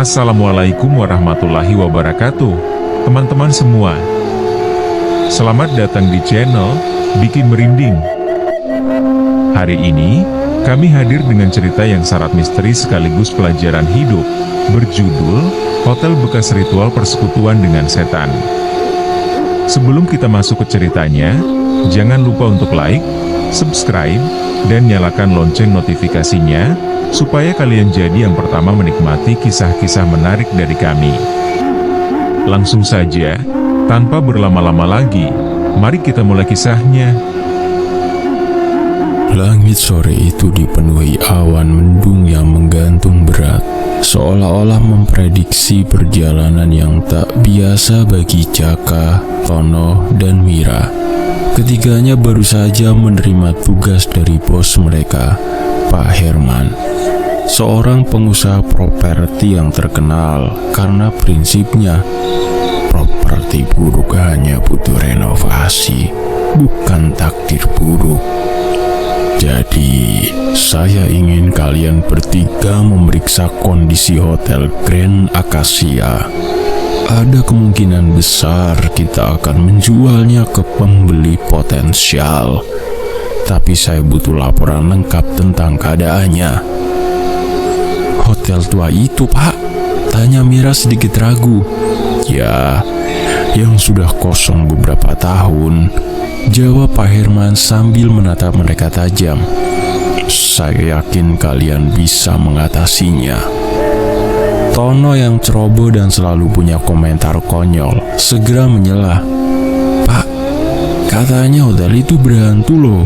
Assalamualaikum warahmatullahi wabarakatuh, teman-teman semua. Selamat datang di channel Bikin Merinding. Hari ini, kami hadir dengan cerita yang syarat misteri sekaligus pelajaran hidup, berjudul Hotel Bekas Ritual Persekutuan dengan Setan. Sebelum kita masuk ke ceritanya, jangan lupa untuk like, subscribe, dan nyalakan lonceng notifikasinya, supaya kalian jadi yang pertama menikmati kisah-kisah menarik dari kami. Langsung saja, tanpa berlama-lama lagi, mari kita mulai kisahnya. Langit sore itu dipenuhi awan mendung yang menggantung berat, seolah-olah memprediksi perjalanan yang tak biasa bagi Jaka, Tono, dan Mira. Ketiganya baru saja menerima tugas dari bos mereka, Pak Herman, seorang pengusaha properti yang terkenal karena prinsipnya properti buruk hanya butuh renovasi, bukan takdir buruk. Jadi, saya ingin kalian bertiga memeriksa kondisi Hotel Grand Acacia. Ada kemungkinan besar kita akan menjualnya ke pembeli potensial. Tapi saya butuh laporan lengkap tentang keadaannya. Hotel tua itu, Pak? Tanya Mira sedikit ragu. Ya, yang sudah kosong beberapa tahun, jawab Pak Herman sambil menatap mereka tajam. Saya yakin kalian bisa mengatasinya. Tono yang ceroboh dan selalu punya komentar konyol segera menyelah. Pak, katanya hotel itu berhantu loh.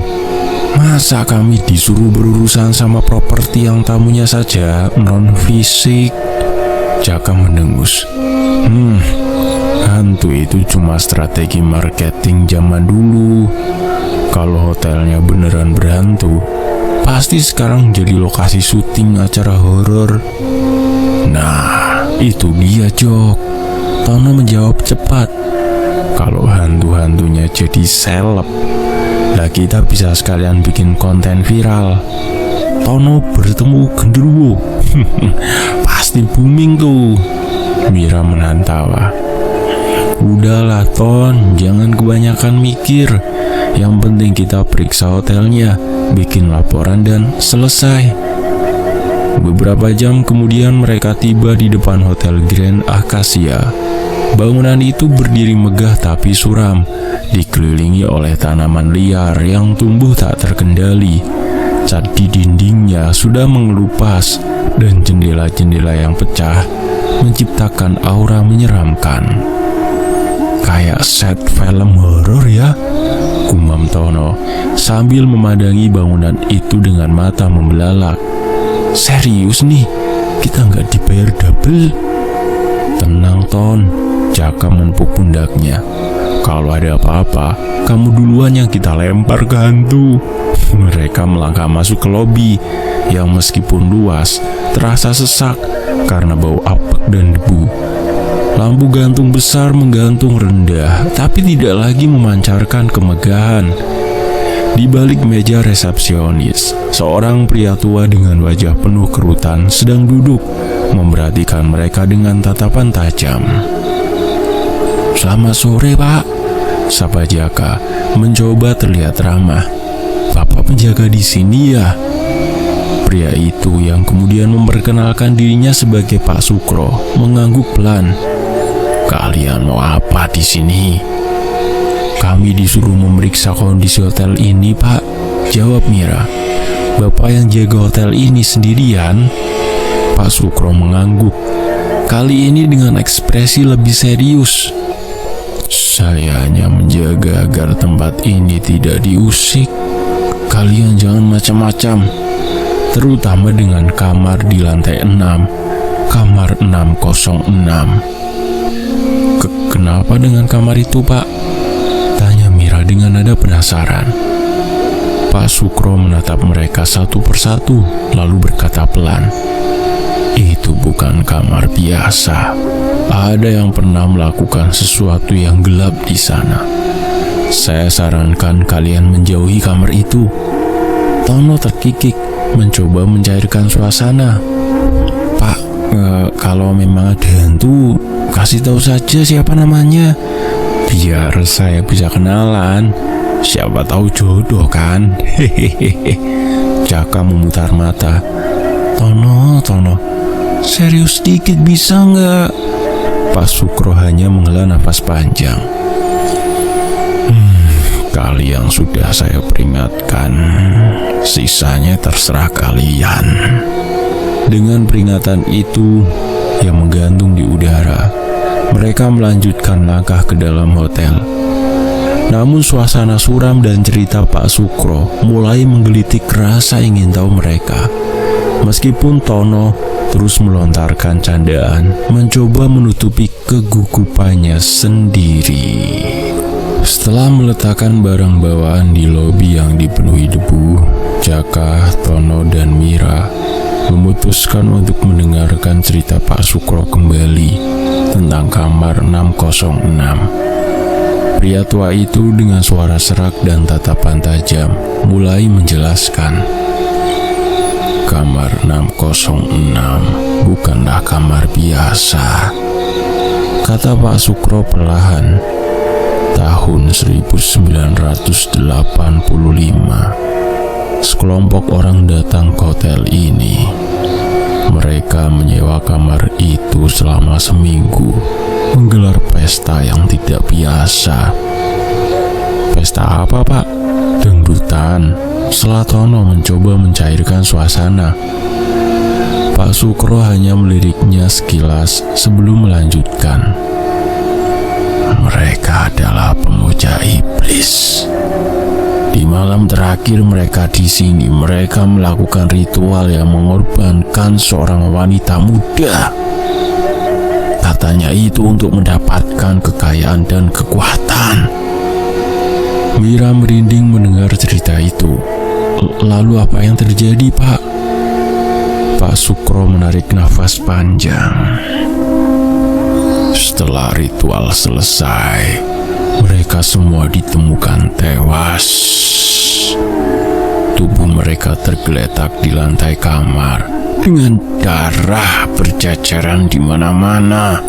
Masa kami disuruh berurusan sama properti yang tamunya saja non-fisik? Jaka mendengus. Hantu itu cuma strategi marketing zaman dulu. Kalau hotelnya beneran berhantu, pasti sekarang jadi lokasi syuting acara horor. Nah, itu dia, Jok. Tono menjawab cepat. Kalau hantu-hantunya jadi seleb, lah kita bisa sekalian bikin konten viral. Tono bertemu genderuwo. Pasti booming tuh. Mira menahan tawa. Udahlah Ton, jangan kebanyakan mikir. Yang penting kita periksa hotelnya, bikin laporan dan selesai. Beberapa jam kemudian mereka tiba di depan Hotel Grand Acacia. Bangunan itu berdiri megah tapi suram, dikelilingi oleh tanaman liar yang tumbuh tak terkendali. Cat di dindingnya sudah mengelupas dan jendela-jendela yang pecah menciptakan aura menyeramkan. Kayak set film horor ya, gumam Tono sambil memandangi bangunan itu dengan mata membelalak. Serius nih, kita nggak dibayar double? Tenang Ton, Jaka menepuk pundaknya. Kalau ada apa-apa, kamu duluan yang kita lempar ke hantu. Mereka melangkah masuk ke lobi yang meskipun luas, terasa sesak karena bau apek dan debu. Lampu gantung besar menggantung rendah, tapi tidak lagi memancarkan kemegahan. Di balik meja resepsionis, seorang pria tua dengan wajah penuh kerutan sedang duduk, memperhatikan mereka dengan tatapan tajam. Selamat sore, Pak, sapa Jaka, mencoba terlihat ramah. Bapak penjaga di sini ya? Pria itu yang kemudian memperkenalkan dirinya sebagai Pak Sukro mengangguk pelan. Kalian mau apa di sini? Kami disuruh memeriksa kondisi hotel ini, Pak, jawab Mira. Bapak yang jaga hotel ini sendirian? Pak Sukro mengangguk, kali ini dengan ekspresi lebih serius. Saya hanya menjaga agar tempat ini tidak diusik. Kalian jangan macam-macam, terutama dengan kamar di lantai 6, kamar 606. Kenapa dengan kamar itu, Pak? Tanya Mira dengan nada penasaran. Pak Sukro menatap mereka satu persatu, lalu berkata pelan, itu bukan kamar biasa. Ada yang pernah melakukan sesuatu yang gelap di sana. Saya sarankan kalian menjauhi kamar itu. Tono terkikik, mencoba mencairkan suasana. Pak, Kalau memang ada hantu, kasih tahu saja siapa namanya, biar saya bisa kenalan. Siapa tahu jodoh kan. Hehehe. Jaka memutar mata. Tono, serius dikit bisa nggak? Pak Sukro hanya menghela nafas panjang. Kalian sudah saya peringatkan, sisanya terserah kalian. Dengan peringatan itu yang menggantung di udara, mereka melanjutkan langkah ke dalam hotel. Namun suasana suram dan cerita Pak Sukro mulai menggelitik rasa ingin tahu mereka. Meskipun Tono terus melontarkan candaan, mencoba menutupi kegugupannya sendiri. Setelah meletakkan barang bawaan di lobi yang dipenuhi debu, Jaka, Tono, dan Mira memutuskan untuk mendengarkan cerita Pak Sukro kembali tentang kamar 606. Pria tua itu dengan suara serak dan tatapan tajam mulai menjelaskan. Kamar 606 bukanlah kamar biasa, kata Pak Sukro perlahan. Tahun 1985, sekelompok orang datang ke hotel ini. Mereka menyewa kamar itu selama seminggu, menggelar pesta yang tidak biasa. Pesta apa, Pak? Dangdutan. Selatono mencoba mencairkan suasana. Pak Sukro hanya meliriknya sekilas sebelum melanjutkan. Mereka adalah pemuja iblis. Di malam terakhir mereka di sini, mereka melakukan ritual yang mengorbankan seorang wanita muda. Katanya itu untuk mendapatkan kekayaan dan kekuatan. Mira merinding mendengar cerita itu. Lalu apa yang terjadi, Pak? Pak Sukro menarik nafas panjang. Setelah ritual selesai, mereka semua ditemukan tewas. Tubuh mereka tergeletak di lantai kamar dengan darah berceceran di mana-mana.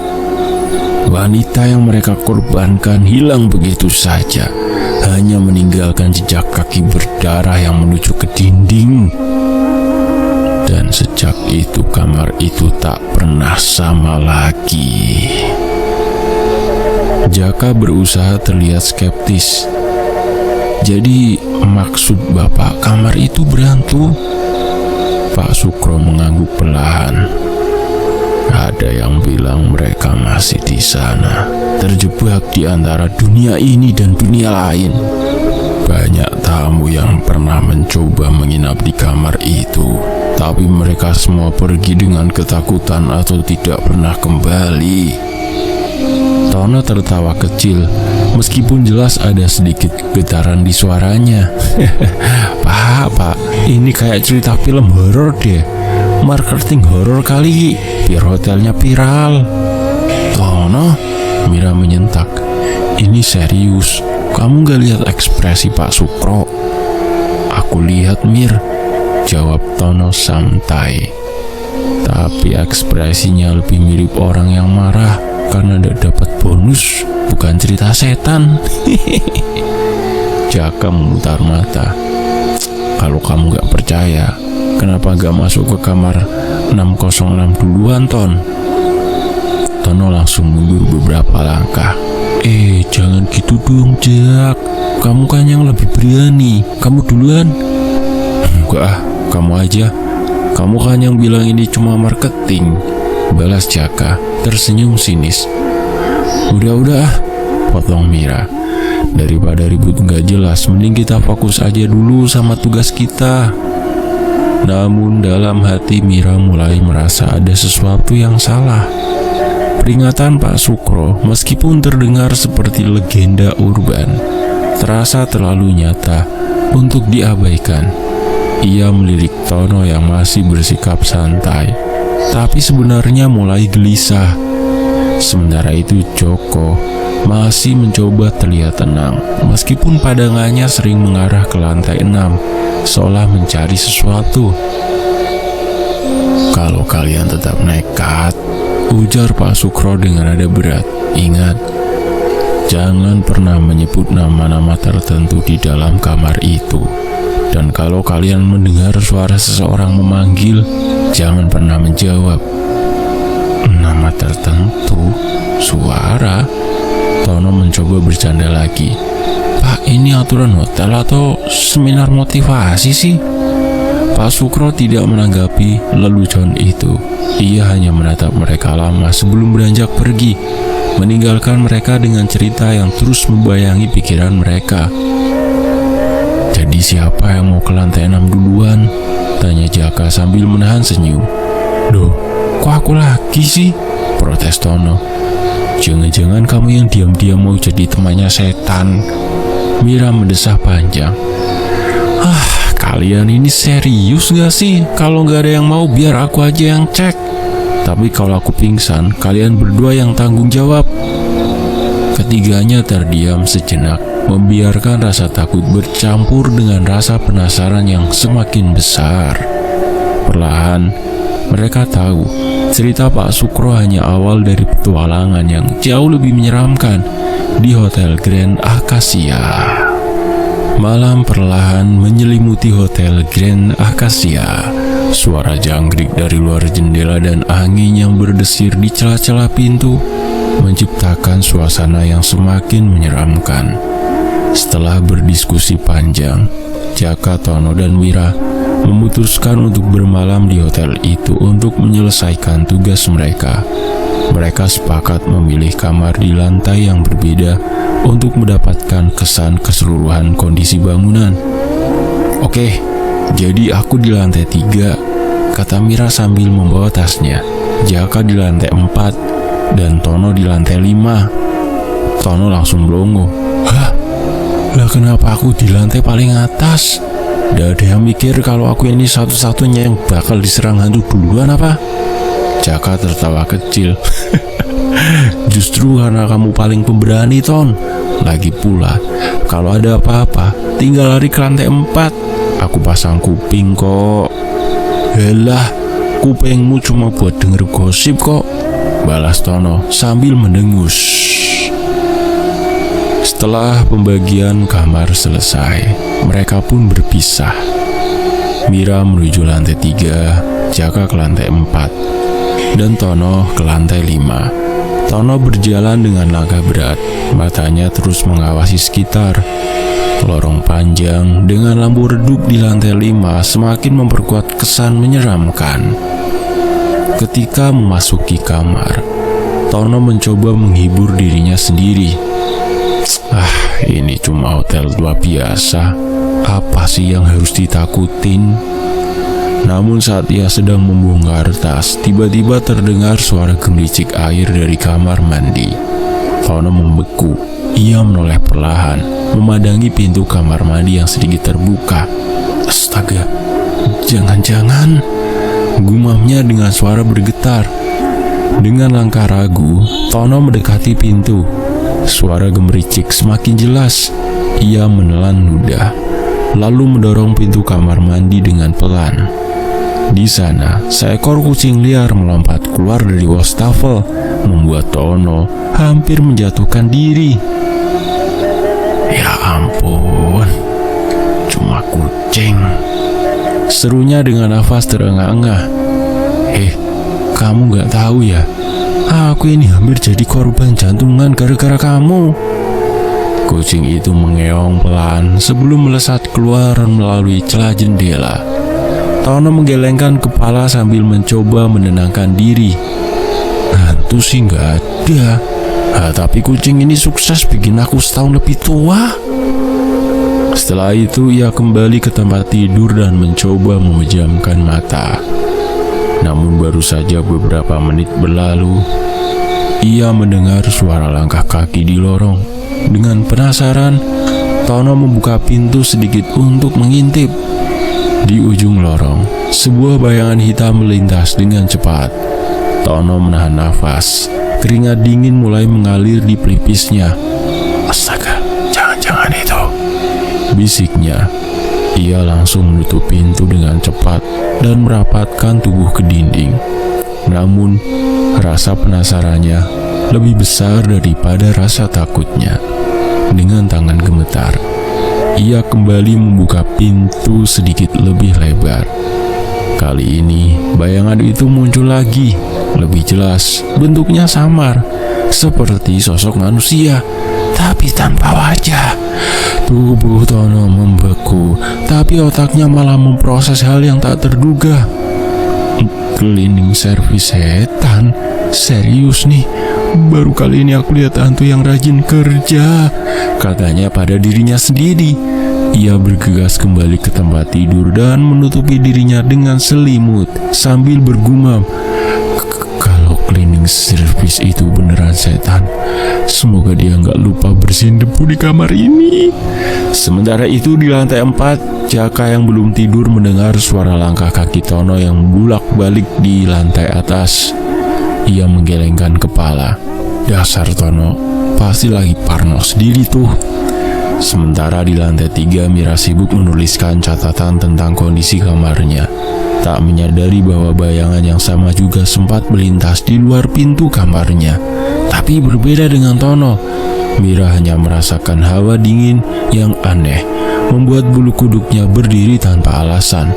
Wanita yang mereka korbankan hilang begitu saja, hanya meninggalkan jejak kaki berdarah yang menuju ke dinding. Dan sejak itu kamar itu tak pernah sama lagi. Jaka berusaha terlihat skeptis. Jadi maksud Bapak kamar itu berhantu? Pak Sukro mengangguk perlahan. Ada yang bilang mereka masih di sana, terjebak di antara dunia ini dan dunia lain. Banyak tamu yang pernah mencoba menginap di kamar itu, tapi mereka semua pergi dengan ketakutan atau tidak pernah kembali. Tono tertawa kecil, meskipun jelas ada sedikit getaran di suaranya. Pak, ini kayak cerita film horor deh. Marketing horor kali, biar hotelnya viral. Tono, Mira menyentak. Ini serius, kamu gak lihat ekspresi Pak Sukro? Aku lihat, Mir, jawab Tono santai. Tapi ekspresinya lebih mirip orang yang marah karena tidak dapat bonus, bukan cerita setan. Jaka memutar mata. Kalau kamu gak percaya, kenapa gak masuk ke kamar 606 duluan, Ton? Tono langsung mundur beberapa langkah. Jangan gitu dong, Jak. Kamu kan yang lebih berani. Kamu duluan. Enggak, kamu aja. Kamu kan yang bilang ini cuma marketing, balas Jaka tersenyum sinis. Udah, potong Mira. Daripada ribut nggak jelas, mending kita fokus aja dulu sama tugas kita. Namun dalam hati Mira mulai merasa ada sesuatu yang salah. Peringatan Pak Sukro, meskipun terdengar seperti legenda urban, terasa terlalu nyata untuk diabaikan. Ia melirik Tono yang masih bersikap santai, tapi sebenarnya mulai gelisah. Sementara itu Joko masih mencoba terlihat tenang, meskipun pandangannya sering mengarah ke lantai 6, seolah mencari sesuatu. Kalau kalian tetap nekat, ujar Pak Sukro dengan nada berat, ingat, jangan pernah menyebut nama-nama tertentu di dalam kamar itu. Dan kalau kalian mendengar suara seseorang memanggil, jangan pernah menjawab. Nama tertentu? Suara? Tono mencoba bercanda lagi. Pak, ini aturan hotel atau seminar motivasi sih? Pak Sukro tidak menanggapi lelucon itu. Ia hanya menatap mereka lama sebelum beranjak pergi, meninggalkan mereka dengan cerita yang terus membayangi pikiran mereka. Jadi siapa yang mau ke lantai 6 duluan? Tanya Jaka sambil menahan senyum. Duh, kok aku lagi sih? Protes Tono. Jangan-jangan kamu yang diam-diam mau jadi temannya setan? Mira mendesah panjang. Kalian ini serius gak sih? Kalau gak ada yang mau biar aku aja yang cek. Tapi kalau aku pingsan, kalian berdua yang tanggung jawab. Ketiganya terdiam sejenak, membiarkan rasa takut bercampur dengan rasa penasaran yang semakin besar. Perlahan, mereka tahu cerita Pak Sukro hanya awal dari petualangan yang jauh lebih menyeramkan di Hotel Grand Acacia. Malam perlahan menyelimuti Hotel Grand Acacia. Suara jangkrik dari luar jendela dan angin yang berdesir di celah-celah pintu menciptakan suasana yang semakin menyeramkan. Setelah berdiskusi panjang, Jaka, Tono, dan Wira memutuskan untuk bermalam di hotel itu untuk menyelesaikan tugas mereka. Mereka sepakat memilih kamar di lantai yang berbeda untuk mendapatkan kesan keseluruhan kondisi bangunan. Oke, jadi aku di lantai 3, kata Mira sambil membawa tasnya. Jaka di lantai 4 dan Tono di lantai 5. Tono langsung melongo. Hah? Lah kenapa aku di lantai paling atas? Gak ada yang mikir kalau aku ini satu-satunya yang bakal diserang hantu duluan apa? Jaka tertawa kecil. Justru karena kamu paling pemberani, Ton. Lagi pula, kalau ada apa-apa, tinggal lari ke lantai 4. Aku pasang kuping kok. Helah, kupingmu cuma buat denger gosip kok, balas Tono sambil mendengus. Setelah pembagian kamar selesai, mereka pun berpisah. Mira menuju lantai 3, Jaka ke lantai 4, dan Tono ke lantai 5. Tono berjalan dengan langkah berat, matanya terus mengawasi sekitar. Lorong panjang dengan lampu redup di lantai 5 semakin memperkuat kesan menyeramkan. Ketika memasuki kamar, Tono mencoba menghibur dirinya sendiri. Ini cuma hotel tua biasa. Apa sih yang harus ditakutin? Namun saat ia sedang membongkar tas, tiba-tiba terdengar suara gemericik air dari kamar mandi. Tono membeku. Ia menoleh perlahan, memandangi pintu kamar mandi yang sedikit terbuka. Astaga, jangan-jangan, gumamnya dengan suara bergetar. Dengan langkah ragu, Tono mendekati pintu. Suara gemericik semakin jelas. Ia menelan ludah, lalu mendorong pintu kamar mandi dengan pelan. Di sana, seekor kucing liar melompat keluar dari wastafel, membuat Tono hampir menjatuhkan diri. Ya ampun, cuma kucing, serunya dengan nafas terengah-engah. Kamu gak tahu ya, aku ini hampir jadi korban jantungan gara-gara kamu. Kucing itu mengeong pelan sebelum melesat keluar melalui celah jendela. Tono menggelengkan kepala sambil mencoba menenangkan diri. Hantu sih gak ada, tapi kucing ini sukses bikin aku setahun lebih tua. Setelah itu ia kembali ke tempat tidur dan mencoba memejamkan mata. Namun baru saja beberapa menit berlalu, ia mendengar suara langkah kaki di lorong. Dengan penasaran, Tono membuka pintu sedikit untuk mengintip. Di ujung lorong, sebuah bayangan hitam melintas dengan cepat. Tono menahan nafas. Keringat dingin mulai mengalir di pelipisnya. Astaga, jangan-jangan itu, bisiknya. Ia langsung menutup pintu dengan cepat dan merapatkan tubuh ke dinding. Namun, rasa penasarannya lebih besar daripada rasa takutnya. Dengan tangan gemetar, ia kembali membuka pintu sedikit lebih lebar. Kali ini, bayangan itu muncul lagi, lebih jelas, bentuknya samar, seperti sosok manusia, tapi tanpa wajah. Tubuh Tono membeku, tapi otaknya malah memproses hal yang tak terduga. Cleaning service setan? Serius nih? Baru kali ini aku lihat hantu yang rajin kerja, katanya pada dirinya sendiri. Ia bergegas kembali ke tempat tidur dan menutupi dirinya dengan selimut sambil bergumam, kalau cleaning service itu beneran setan, semoga dia nggak lupa bersihin debu di kamar ini. Sementara itu di lantai 4, Jaka yang belum tidur mendengar suara langkah kaki Tono yang bolak-balik di lantai atas. Ia menggelengkan kepala. Dasar Tono, pasti lagi parno sendiri tuh. Sementara di lantai 3, Mira sibuk menuliskan catatan tentang kondisi kamarnya, tak menyadari bahwa bayangan yang sama juga sempat melintas di luar pintu kamarnya. Tapi berbeda dengan Tono, Mira hanya merasakan hawa dingin yang aneh, membuat bulu kuduknya berdiri tanpa alasan.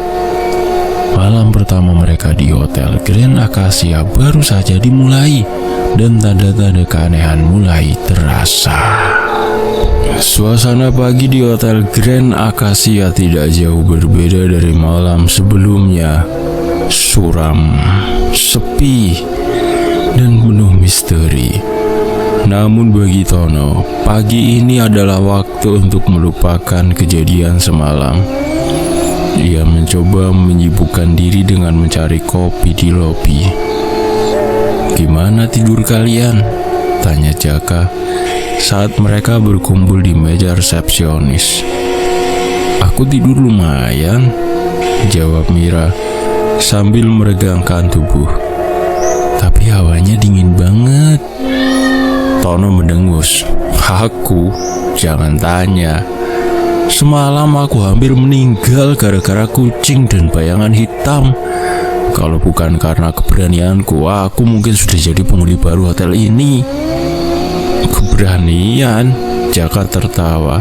Malam pertama mereka di Hotel Grand Acacia baru saja dimulai, dan tanda-tanda keanehan mulai terasa. Suasana pagi di Hotel Grand Acacia tidak jauh berbeda dari malam sebelumnya. Suram, sepi, dan penuh misteri. Namun bagi Tono, pagi ini adalah waktu untuk melupakan kejadian semalam. Ia mencoba menyibukkan diri dengan mencari kopi di lobi. "Gimana tidur kalian?" tanya Jaka saat mereka berkumpul di meja resepsionis. "Aku tidur lumayan," jawab Mira sambil meregangkan tubuh. "Tapi hawanya dingin banget." Tono mendengus. "Aku? Jangan tanya. Semalam aku hampir meninggal gara-gara kucing dan bayangan hitam. Kalau bukan karena keberanianku, aku mungkin sudah jadi penghuni baru hotel ini." "Keberanian?" Jaka tertawa.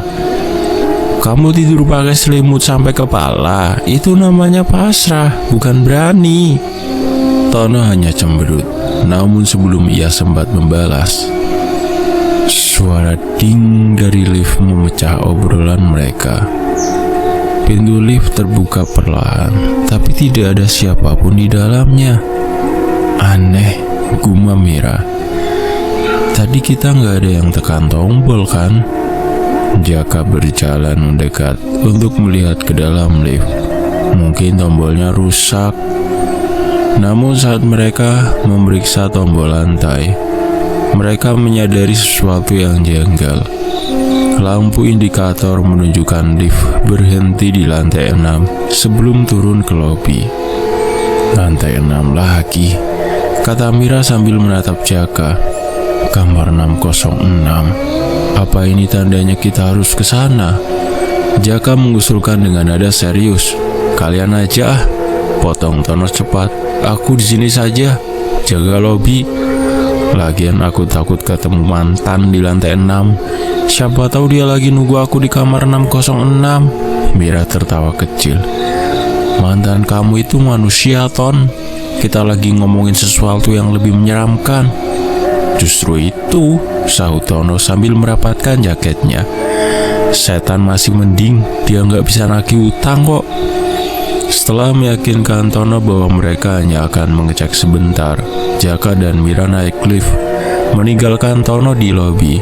"Kamu tidur pakai selimut sampai kepala, itu namanya pasrah, bukan berani." Tono hanya cemberut. Namun sebelum ia sempat membalas, suara ding dari lift memecah obrolan mereka. Pintu lift terbuka perlahan, tapi tidak ada siapapun di dalamnya. "Aneh," gumam Mira. "Tadi kita nggak ada yang tekan tombol kan?" Jaka berjalan mendekat untuk melihat ke dalam lift. Mungkin tombolnya rusak. Namun saat mereka memeriksa tombol lantai, mereka menyadari sesuatu yang janggal. Lampu indikator menunjukkan lift berhenti di lantai 6 sebelum turun ke lobi. "Lantai 6 lagi," kata Mira sambil menatap Jaka. "Kamar 606. Apa ini tandanya kita harus ke sana?" Jaka mengusulkan dengan nada serius. "Kalian aja," potong Tono cepat. "Aku di sini saja, jaga lobi. Lagian aku takut ketemu mantan di lantai 6. Siapa tahu dia lagi nunggu aku di kamar 606. Mira tertawa kecil. "Mantan kamu itu manusia, Ton. Kita lagi ngomongin sesuatu yang lebih menyeramkan." "Justru itu," sahut Tono sambil merapatkan jaketnya. "Setan masih mending, dia nggak bisa nagih utang kok." Setelah meyakinkan Tono bahwa mereka hanya akan mengecek sebentar, Jaka dan Mira naik lift, meninggalkan Tono di lobi.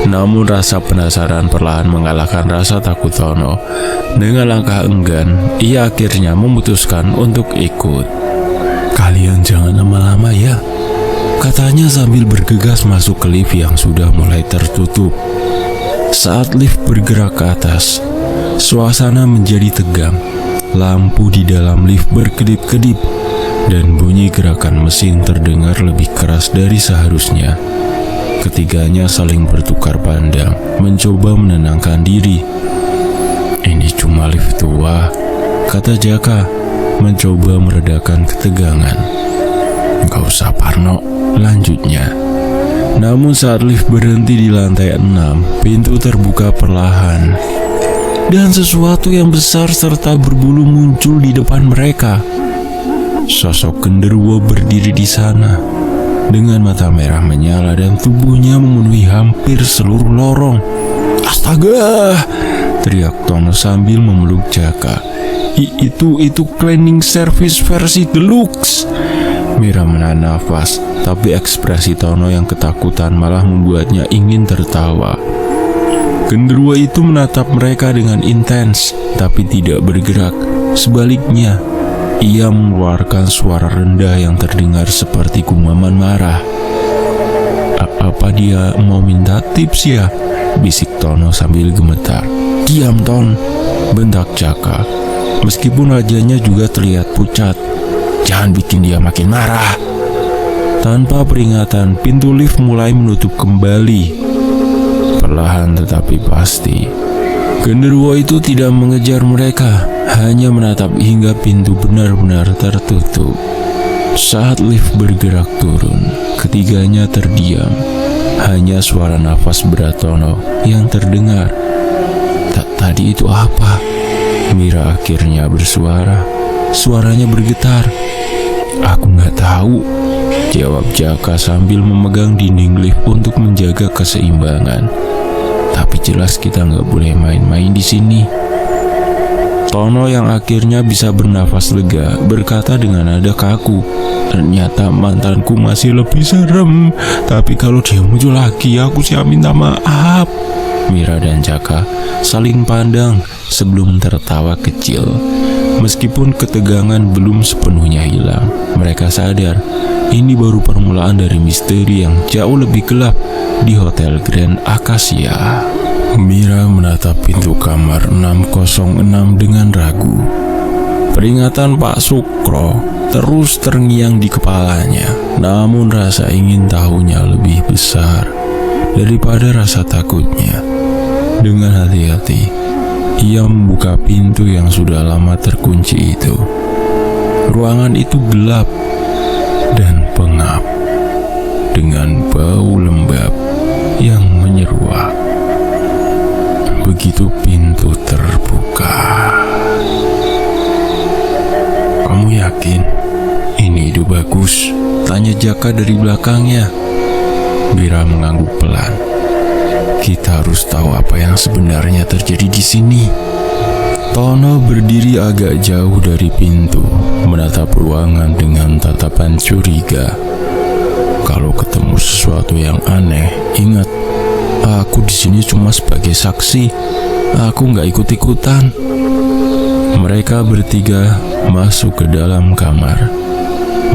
Namun rasa penasaran perlahan mengalahkan rasa takut Tono. Dengan langkah enggan, ia akhirnya memutuskan untuk ikut. "Kalian jangan lama-lama ya," katanya sambil bergegas masuk ke lift yang sudah mulai tertutup. Saat lift bergerak ke atas, suasana menjadi tegang. Lampu di dalam lift berkedip-kedip, dan bunyi gerakan mesin terdengar lebih keras dari seharusnya. Ketiganya saling bertukar pandang, mencoba menenangkan diri. "Ini cuma lift tua," kata Jaka, mencoba meredakan ketegangan. "Gak usah Parno," lanjutnya. Namun saat lift berhenti di lantai 6, pintu terbuka perlahan. Dan sesuatu yang besar serta berbulu muncul di depan mereka. Sosok genderuwo berdiri di sana, dengan mata merah menyala dan tubuhnya memenuhi hampir seluruh lorong. "Astaga!" teriak Tono sambil memeluk Jaka. Itu cleaning service versi deluxe." Mira menahan nafas, tapi ekspresi Tono yang ketakutan malah membuatnya ingin tertawa. Genderuwo itu menatap mereka dengan intens, tapi tidak bergerak. Sebaliknya, ia mengeluarkan suara rendah yang terdengar seperti gumaman marah. Apa dia mau minta tips ya?" bisik Tono sambil gemetar. "Diam, Ton," bentak Jaka. Meskipun wajahnya juga terlihat pucat. "Jangan bikin dia makin marah." Tanpa peringatan, pintu lift mulai menutup kembali. Perlahan tetapi pasti. Genderuwo itu tidak mengejar mereka, hanya menatap hingga pintu benar-benar tertutup. Saat lift bergerak turun, ketiganya terdiam. Hanya suara nafas berat Tono yang terdengar. "Tadi itu apa?" Mira akhirnya bersuara. Suaranya bergetar. "Aku nggak tahu," jawab Jaka sambil memegang dinding lift untuk menjaga keseimbangan. "Tapi jelas kita nggak boleh main-main di sini." Tono yang akhirnya bisa bernafas lega berkata dengan nada kaku, "Ternyata mantanku masih lebih serem. Tapi kalau dia muncul lagi, aku siap minta maaf." Mira dan Jaka saling pandang sebelum tertawa kecil. Meskipun ketegangan belum sepenuhnya hilang, mereka sadar ini baru permulaan dari misteri yang jauh lebih gelap di Hotel Grand Acacia. Mira menatap pintu kamar 606 dengan ragu. Peringatan Pak Sukro terus terngiang di kepalanya. Namun rasa ingin tahunya lebih besar daripada rasa takutnya. Dengan hati-hati, ia membuka pintu yang sudah lama terkunci itu. Ruangan itu gelap dan pengap, dengan bau lembab yang menyeruak. Begitu pintu terbuka. "Kamu yakin ini ide bagus?" tanya Jaka dari belakangnya. Mira mengangguk pelan. "Kita harus tahu apa yang sebenarnya terjadi di sini." Tono berdiri agak jauh dari pintu, menatap ruangan dengan tatapan curiga. "Kalau ketemu sesuatu yang aneh, ingat, aku di sini cuma sebagai saksi. Aku nggak ikut-ikutan." Mereka bertiga masuk ke dalam kamar.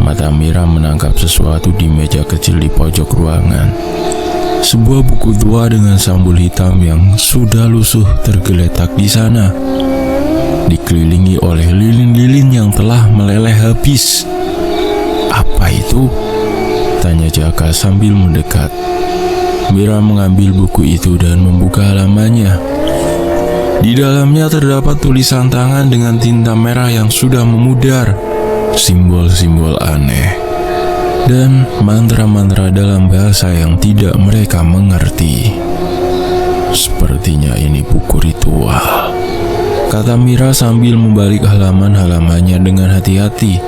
Mata Mira menangkap sesuatu di meja kecil di pojok ruangan. Sebuah buku tua dengan sambul hitam yang sudah lusuh tergeletak di sana, dikelilingi oleh lilin-lilin yang telah meleleh habis. "Apa itu?" tanya Jaka sambil mendekat. Mira mengambil buku itu dan membuka halamannya. Di dalamnya terdapat tulisan tangan dengan tinta merah yang sudah memudar, simbol-simbol aneh, dan mantra-mantra dalam bahasa yang tidak mereka mengerti. "Sepertinya ini buku ritual," kata Mira sambil membalik halaman-halamannya dengan hati-hati.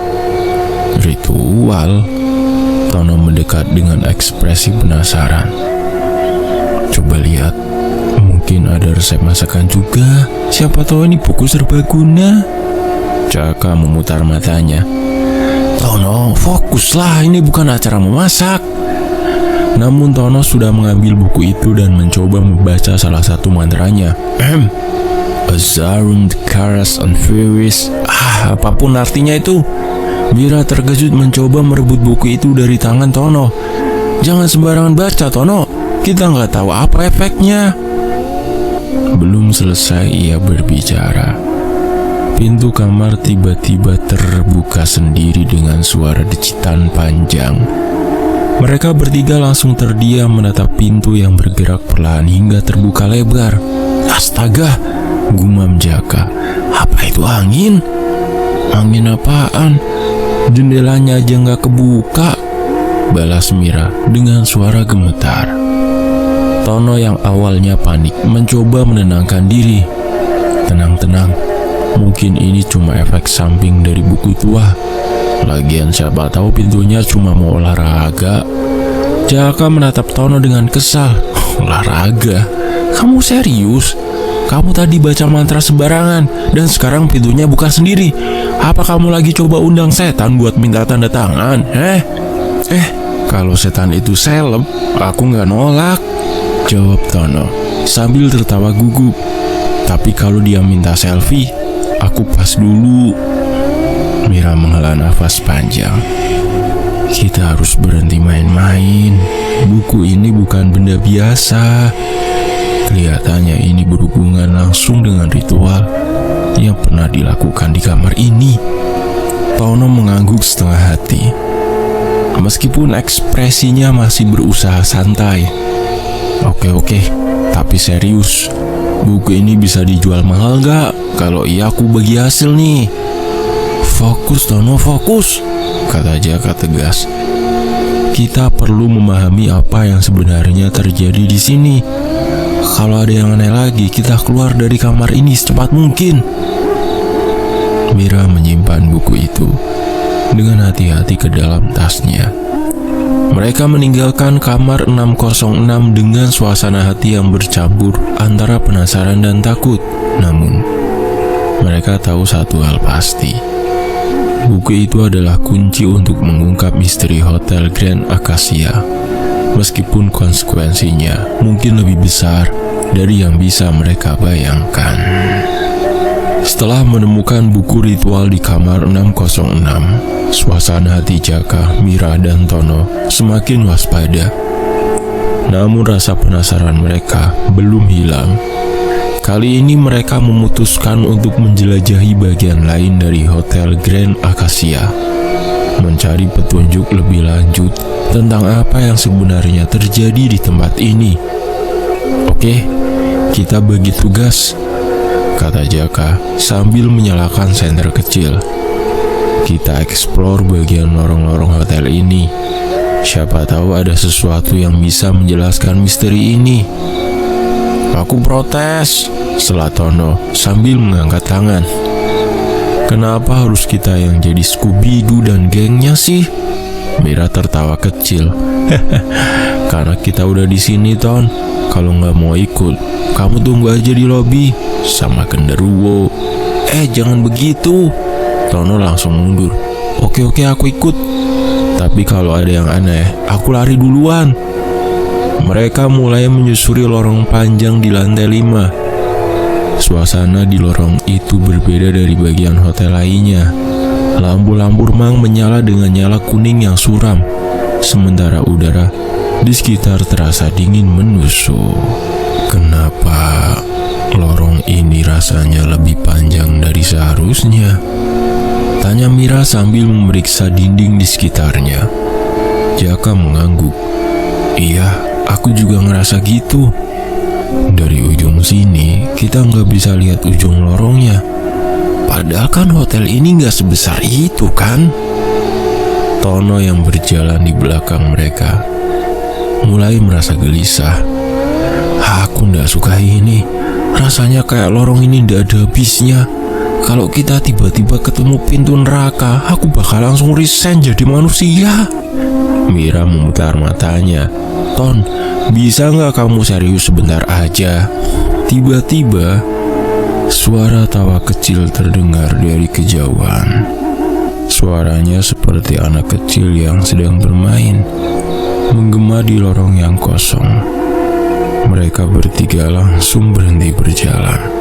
"Ritual?" Tono mendekat dengan ekspresi penasaran. "Coba lihat, mungkin ada resep masakan juga. Siapa tahu ini buku serbaguna." Jaka memutar matanya. "Tono, fokuslah, ini bukan acara memasak." Namun Tono sudah mengambil buku itu dan mencoba membaca salah satu mantranya. "Azarum Karas and Furies." Apapun artinya itu. Mira terkejut mencoba merebut buku itu dari tangan Tono. "Jangan sembarangan baca, Tono. Kita nggak tahu apa efeknya." Belum selesai ia berbicara, pintu kamar tiba-tiba terbuka sendiri dengan suara decitan panjang. Mereka bertiga langsung terdiam menatap pintu yang bergerak perlahan hingga terbuka lebar. "Astaga!" Gumam Jaka. Apa itu angin? Angin apaan? Jendelanya aja nggak kebuka, balas Mira dengan suara gemetar. Tono yang awalnya panik mencoba menenangkan diri. Tenang, mungkin ini cuma efek samping dari buku tua. Lagian siapa tahu pintunya cuma mau olahraga. Jaka menatap Tono dengan kesal. Olahraga? Kamu serius? Kamu tadi baca mantra sembarangan dan sekarang pintunya buka sendiri. Apa kamu lagi coba undang setan buat minta tanda tangan? Kalau setan itu seleb, aku nggak nolak, jawab Tono sambil tertawa gugup. Tapi kalau dia minta selfie, aku pas dulu. Mira menghela nafas panjang. Kita harus berhenti main-main. Buku ini bukan benda biasa. Kelihatannya ini berhubungan langsung dengan ritual yang pernah dilakukan di kamar ini. Tono mengangguk setengah hati. Meskipun ekspresinya masih berusaha santai. Oke, tapi serius, buku ini bisa dijual mahal gak? Kalau iya aku bagi hasil nih. Fokus Tono, fokus, kata Jaka tegas. Kita perlu memahami apa yang sebenarnya terjadi di sini. Kalau ada yang aneh lagi, kita keluar dari kamar ini secepat mungkin. Mira menyimpan buku itu dengan hati-hati ke dalam tasnya. Mereka meninggalkan kamar 606 dengan suasana hati yang bercampur antara penasaran dan takut. Namun, mereka tahu satu hal pasti. Buku itu adalah kunci untuk mengungkap misteri Hotel Grand Acacia. Meskipun konsekuensinya mungkin lebih besar dari yang bisa mereka bayangkan. Setelah menemukan buku ritual di kamar 606, suasana hati Jaka, Mira, dan Tono semakin waspada. Namun rasa penasaran mereka belum hilang. Kali ini mereka memutuskan untuk menjelajahi bagian lain dari Hotel Grand Acacia, mencari petunjuk lebih lanjut tentang apa yang sebenarnya terjadi di tempat ini. Oke, kita bagi tugas, kata Jaka sambil menyalakan senter kecil. Kita eksplor bagian lorong-lorong hotel ini. Siapa tahu ada sesuatu yang bisa menjelaskan misteri ini. Aku protes, sela Tono sambil mengangkat tangan. Kenapa harus kita yang jadi Scooby-Doo dan gengnya sih? Mira tertawa kecil. Karena kita udah di sini, Ton. Kalau nggak mau ikut, kamu tunggu aja di lobi sama genderuwo. Jangan begitu. Tono langsung mundur. Oke, aku ikut. Tapi kalau ada yang aneh, aku lari duluan. Mereka mulai menyusuri lorong panjang di lantai 5. Suasana di lorong itu berbeda dari bagian hotel lainnya. Lampu-lampu remang menyala dengan nyala kuning yang suram, sementara udara di sekitar terasa dingin menusuk. Kenapa lorong ini rasanya lebih panjang dari seharusnya? Tanya Mira sambil memeriksa dinding di sekitarnya. Jaka mengangguk. Iya, aku juga ngerasa gitu. Dari ujung sini, kita nggak bisa lihat ujung lorongnya. Padahal kan hotel ini nggak sebesar itu kan? Tono yang berjalan di belakang mereka mulai merasa gelisah. Aku nggak suka ini. Rasanya kayak lorong ini nggak ada habisnya. Kalau kita tiba-tiba ketemu pintu neraka, aku bakal langsung resign jadi manusia. Mira memutar matanya. Ton, bisa nggak kamu serius sebentar aja? Tiba-tiba, suara tawa kecil terdengar dari kejauhan. Suaranya seperti anak kecil yang sedang bermain, menggema di lorong yang kosong. Mereka bertiga langsung berhenti berjalan.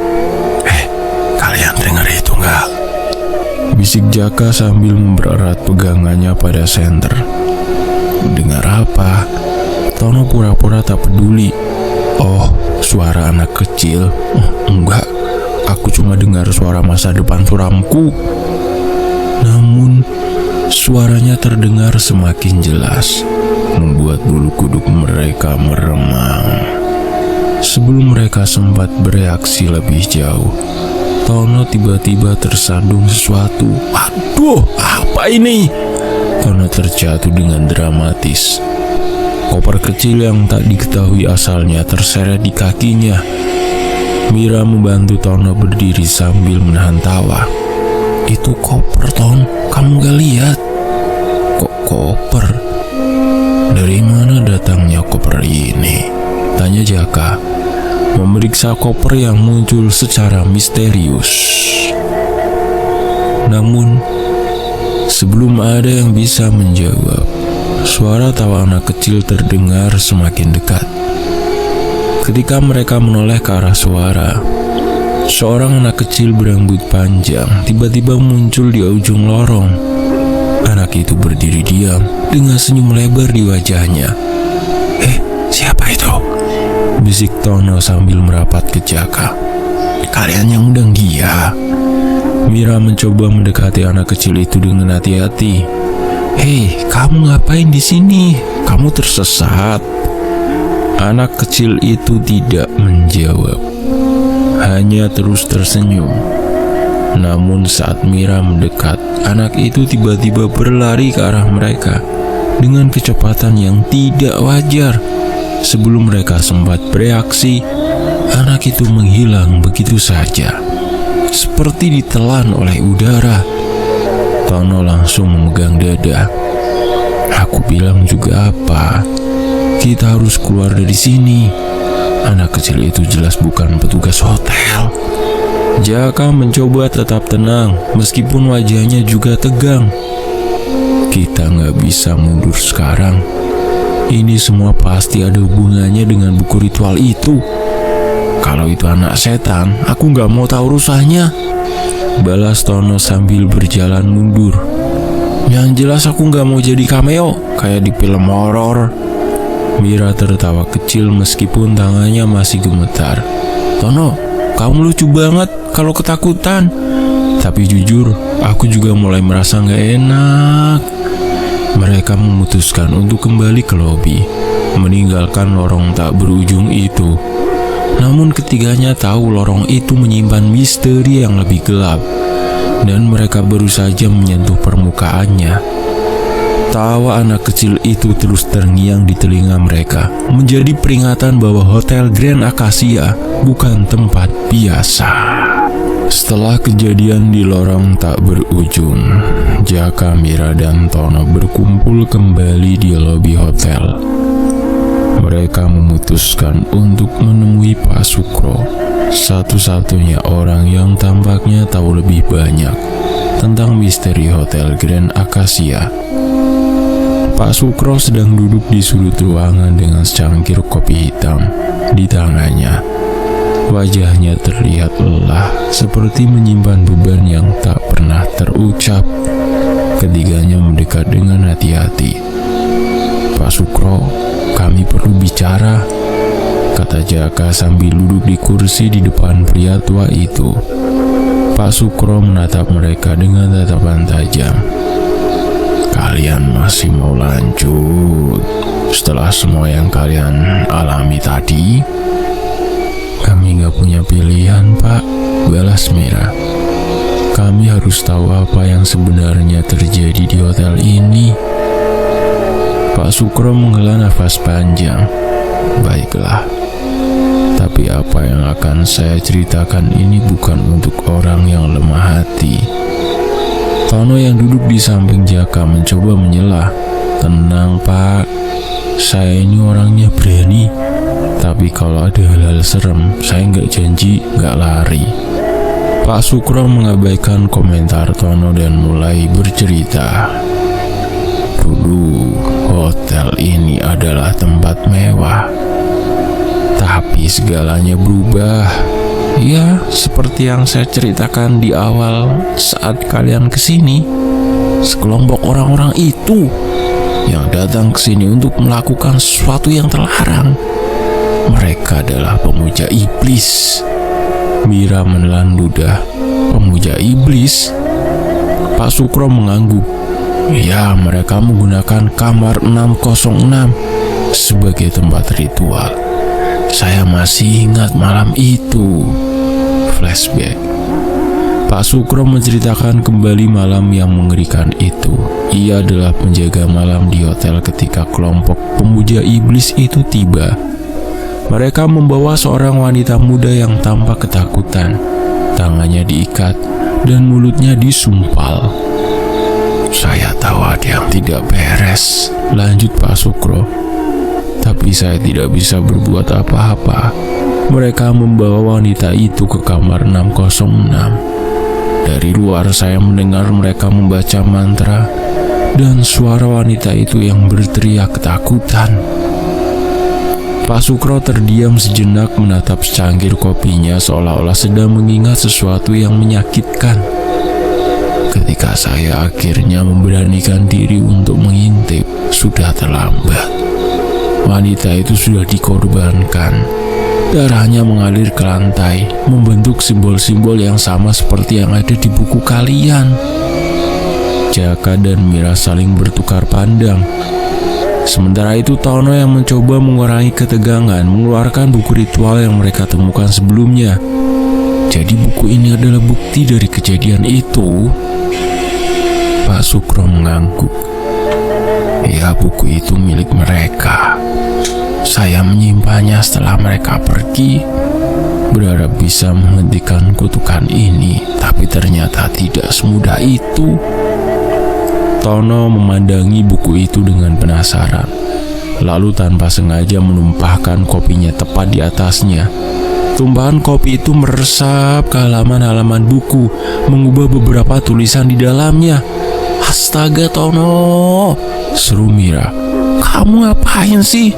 Kalian dengar itu nggak? Bisik Jaka sambil mempererat pegangannya pada senter. Dengar apa? Tono pura-pura tak peduli. Oh, suara anak kecil? Enggak, aku cuma dengar suara masa depan suramku. Namun, suaranya terdengar semakin jelas, membuat bulu kuduk mereka meremang. Sebelum mereka sempat bereaksi lebih jauh, Tono tiba-tiba tersandung sesuatu. Aduh, apa ini? Tono terjatuh dengan dramatis. Koper kecil yang tak diketahui asalnya terseret di kakinya. Mira membantu Tono berdiri sambil menahan tawa. Itu koper, Ton. Kamu gak lihat? Kok koper? Dari mana datangnya koper ini? Tanya Jaka, memeriksa koper yang muncul secara misterius. Namun, sebelum ada yang bisa menjawab, suara tawa anak kecil terdengar semakin dekat. Ketika mereka menoleh ke arah suara, seorang anak kecil berambut panjang tiba-tiba muncul di ujung lorong. Anak itu berdiri diam dengan senyum lebar di wajahnya. Siapa itu? Bisik Tono sambil merapat ke Jaka. Kalian yang undang dia. Mira mencoba mendekati anak kecil itu dengan hati-hati. Hei, kamu ngapain di sini? Kamu tersesat. Anak kecil itu tidak menjawab, hanya terus tersenyum. Namun saat Mira mendekat, anak itu tiba-tiba berlari ke arah mereka dengan kecepatan yang tidak wajar. Sebelum mereka sempat bereaksi, anak itu menghilang begitu saja, seperti ditelan oleh udara. Tono langsung memegang dada. Aku bilang juga apa? Kita harus keluar dari sini. Anak kecil itu jelas bukan petugas hotel. Jaka mencoba tetap tenang, meskipun wajahnya juga tegang. Kita nggak bisa mundur sekarang. Ini semua pasti ada hubungannya dengan buku ritual itu. Kalau itu anak setan, aku nggak mau tahu urusannya. Balas Tono sambil berjalan mundur. Yang jelas aku nggak mau jadi cameo kayak di film horor. Mira tertawa kecil meskipun tangannya masih gemetar. Tono, kamu lucu banget kalau ketakutan. Tapi jujur, aku juga mulai merasa gak enak. Mereka memutuskan untuk kembali ke lobi, meninggalkan lorong tak berujung itu. Namun ketiganya tahu lorong itu menyimpan misteri yang lebih gelap, dan mereka baru saja menyentuh permukaannya. Tawa anak kecil itu terus terngiang di telinga mereka, menjadi peringatan bahwa Hotel Grand Acacia bukan tempat biasa. Setelah kejadian di lorong tak berujung, Jaka, Mira, dan Tono berkumpul kembali di lobi hotel. Mereka memutuskan untuk menemui Pak Sukro, satu-satunya orang yang tampaknya tahu lebih banyak tentang misteri Hotel Grand Acacia. Pak Sukro sedang duduk di sudut ruangan dengan secangkir kopi hitam di tangannya. Wajahnya terlihat lelah, seperti menyimpan beban yang tak pernah terucap. Ketiganya mendekat dengan hati-hati. Pak Sukro, kami perlu bicara, kata Jaka sambil duduk di kursi di depan pria tua itu. Pak Sukro menatap mereka dengan tatapan tajam. Kalian masih mau lanjut setelah semua yang kalian alami tadi? Kami gak punya pilihan, Pak, balas Mira. Kami harus tahu apa yang sebenarnya terjadi di hotel ini. Pak Sukro menghela nafas panjang. Baiklah, tapi apa yang akan saya ceritakan ini bukan untuk orang yang lemah hati. Tono yang duduk di samping Jaka mencoba menyelah. Tenang, Pak, saya ini orangnya berani. Tapi kalau ada hal-hal serem, saya nggak janji nggak lari. Pak Sukro mengabaikan komentar Tono dan mulai bercerita. Dulu, hotel ini adalah tempat mewah. Tapi segalanya berubah. Ya, seperti yang saya ceritakan di awal saat kalian kesini. Sekelompok orang-orang itu yang datang kesini untuk melakukan sesuatu yang terlarang. Mereka adalah pemuja iblis. Mira menelan ludah. Pemuja iblis? Pak Sukro mengangguk. Ya, mereka menggunakan kamar 606 sebagai tempat ritual. Saya masih ingat malam itu. Flashback. Pak Sukro menceritakan kembali malam yang mengerikan itu. Ia adalah penjaga malam di hotel ketika kelompok pemuja iblis itu tiba. Mereka membawa seorang wanita muda yang tampak ketakutan. Tangannya diikat dan mulutnya disumpal. Saya tahu ada yang tidak beres, lanjut Pak Sukro. Tapi saya tidak bisa berbuat apa-apa. Mereka membawa wanita itu ke kamar 606. Dari luar saya mendengar mereka membaca mantra dan suara wanita itu yang berteriak ketakutan. Pak Sukro terdiam sejenak menatap secangkir kopinya seolah-olah sedang mengingat sesuatu yang menyakitkan. Ketika saya akhirnya memberanikan diri untuk mengintip, sudah terlambat. Wanita itu sudah dikorbankan. Darahnya mengalir ke lantai, membentuk simbol-simbol yang sama seperti yang ada di buku kalian. Jaka dan Mira saling bertukar pandang. Sementara itu Tono yang mencoba mengurangi ketegangan mengeluarkan buku ritual yang mereka temukan sebelumnya. Jadi buku ini adalah bukti dari kejadian itu. Pak Sukro mengangguk. Ya, buku itu milik mereka. Saya menyimpannya setelah mereka pergi, berharap bisa menghentikan kutukan ini, tapi ternyata tidak semudah itu. Tono memandangi buku itu dengan penasaran, lalu tanpa sengaja menumpahkan kopinya tepat di atasnya. Tumpahan kopi itu meresap ke halaman-halaman buku, mengubah beberapa tulisan di dalamnya. Astaga Tono, seru Mira. Kamu ngapain sih?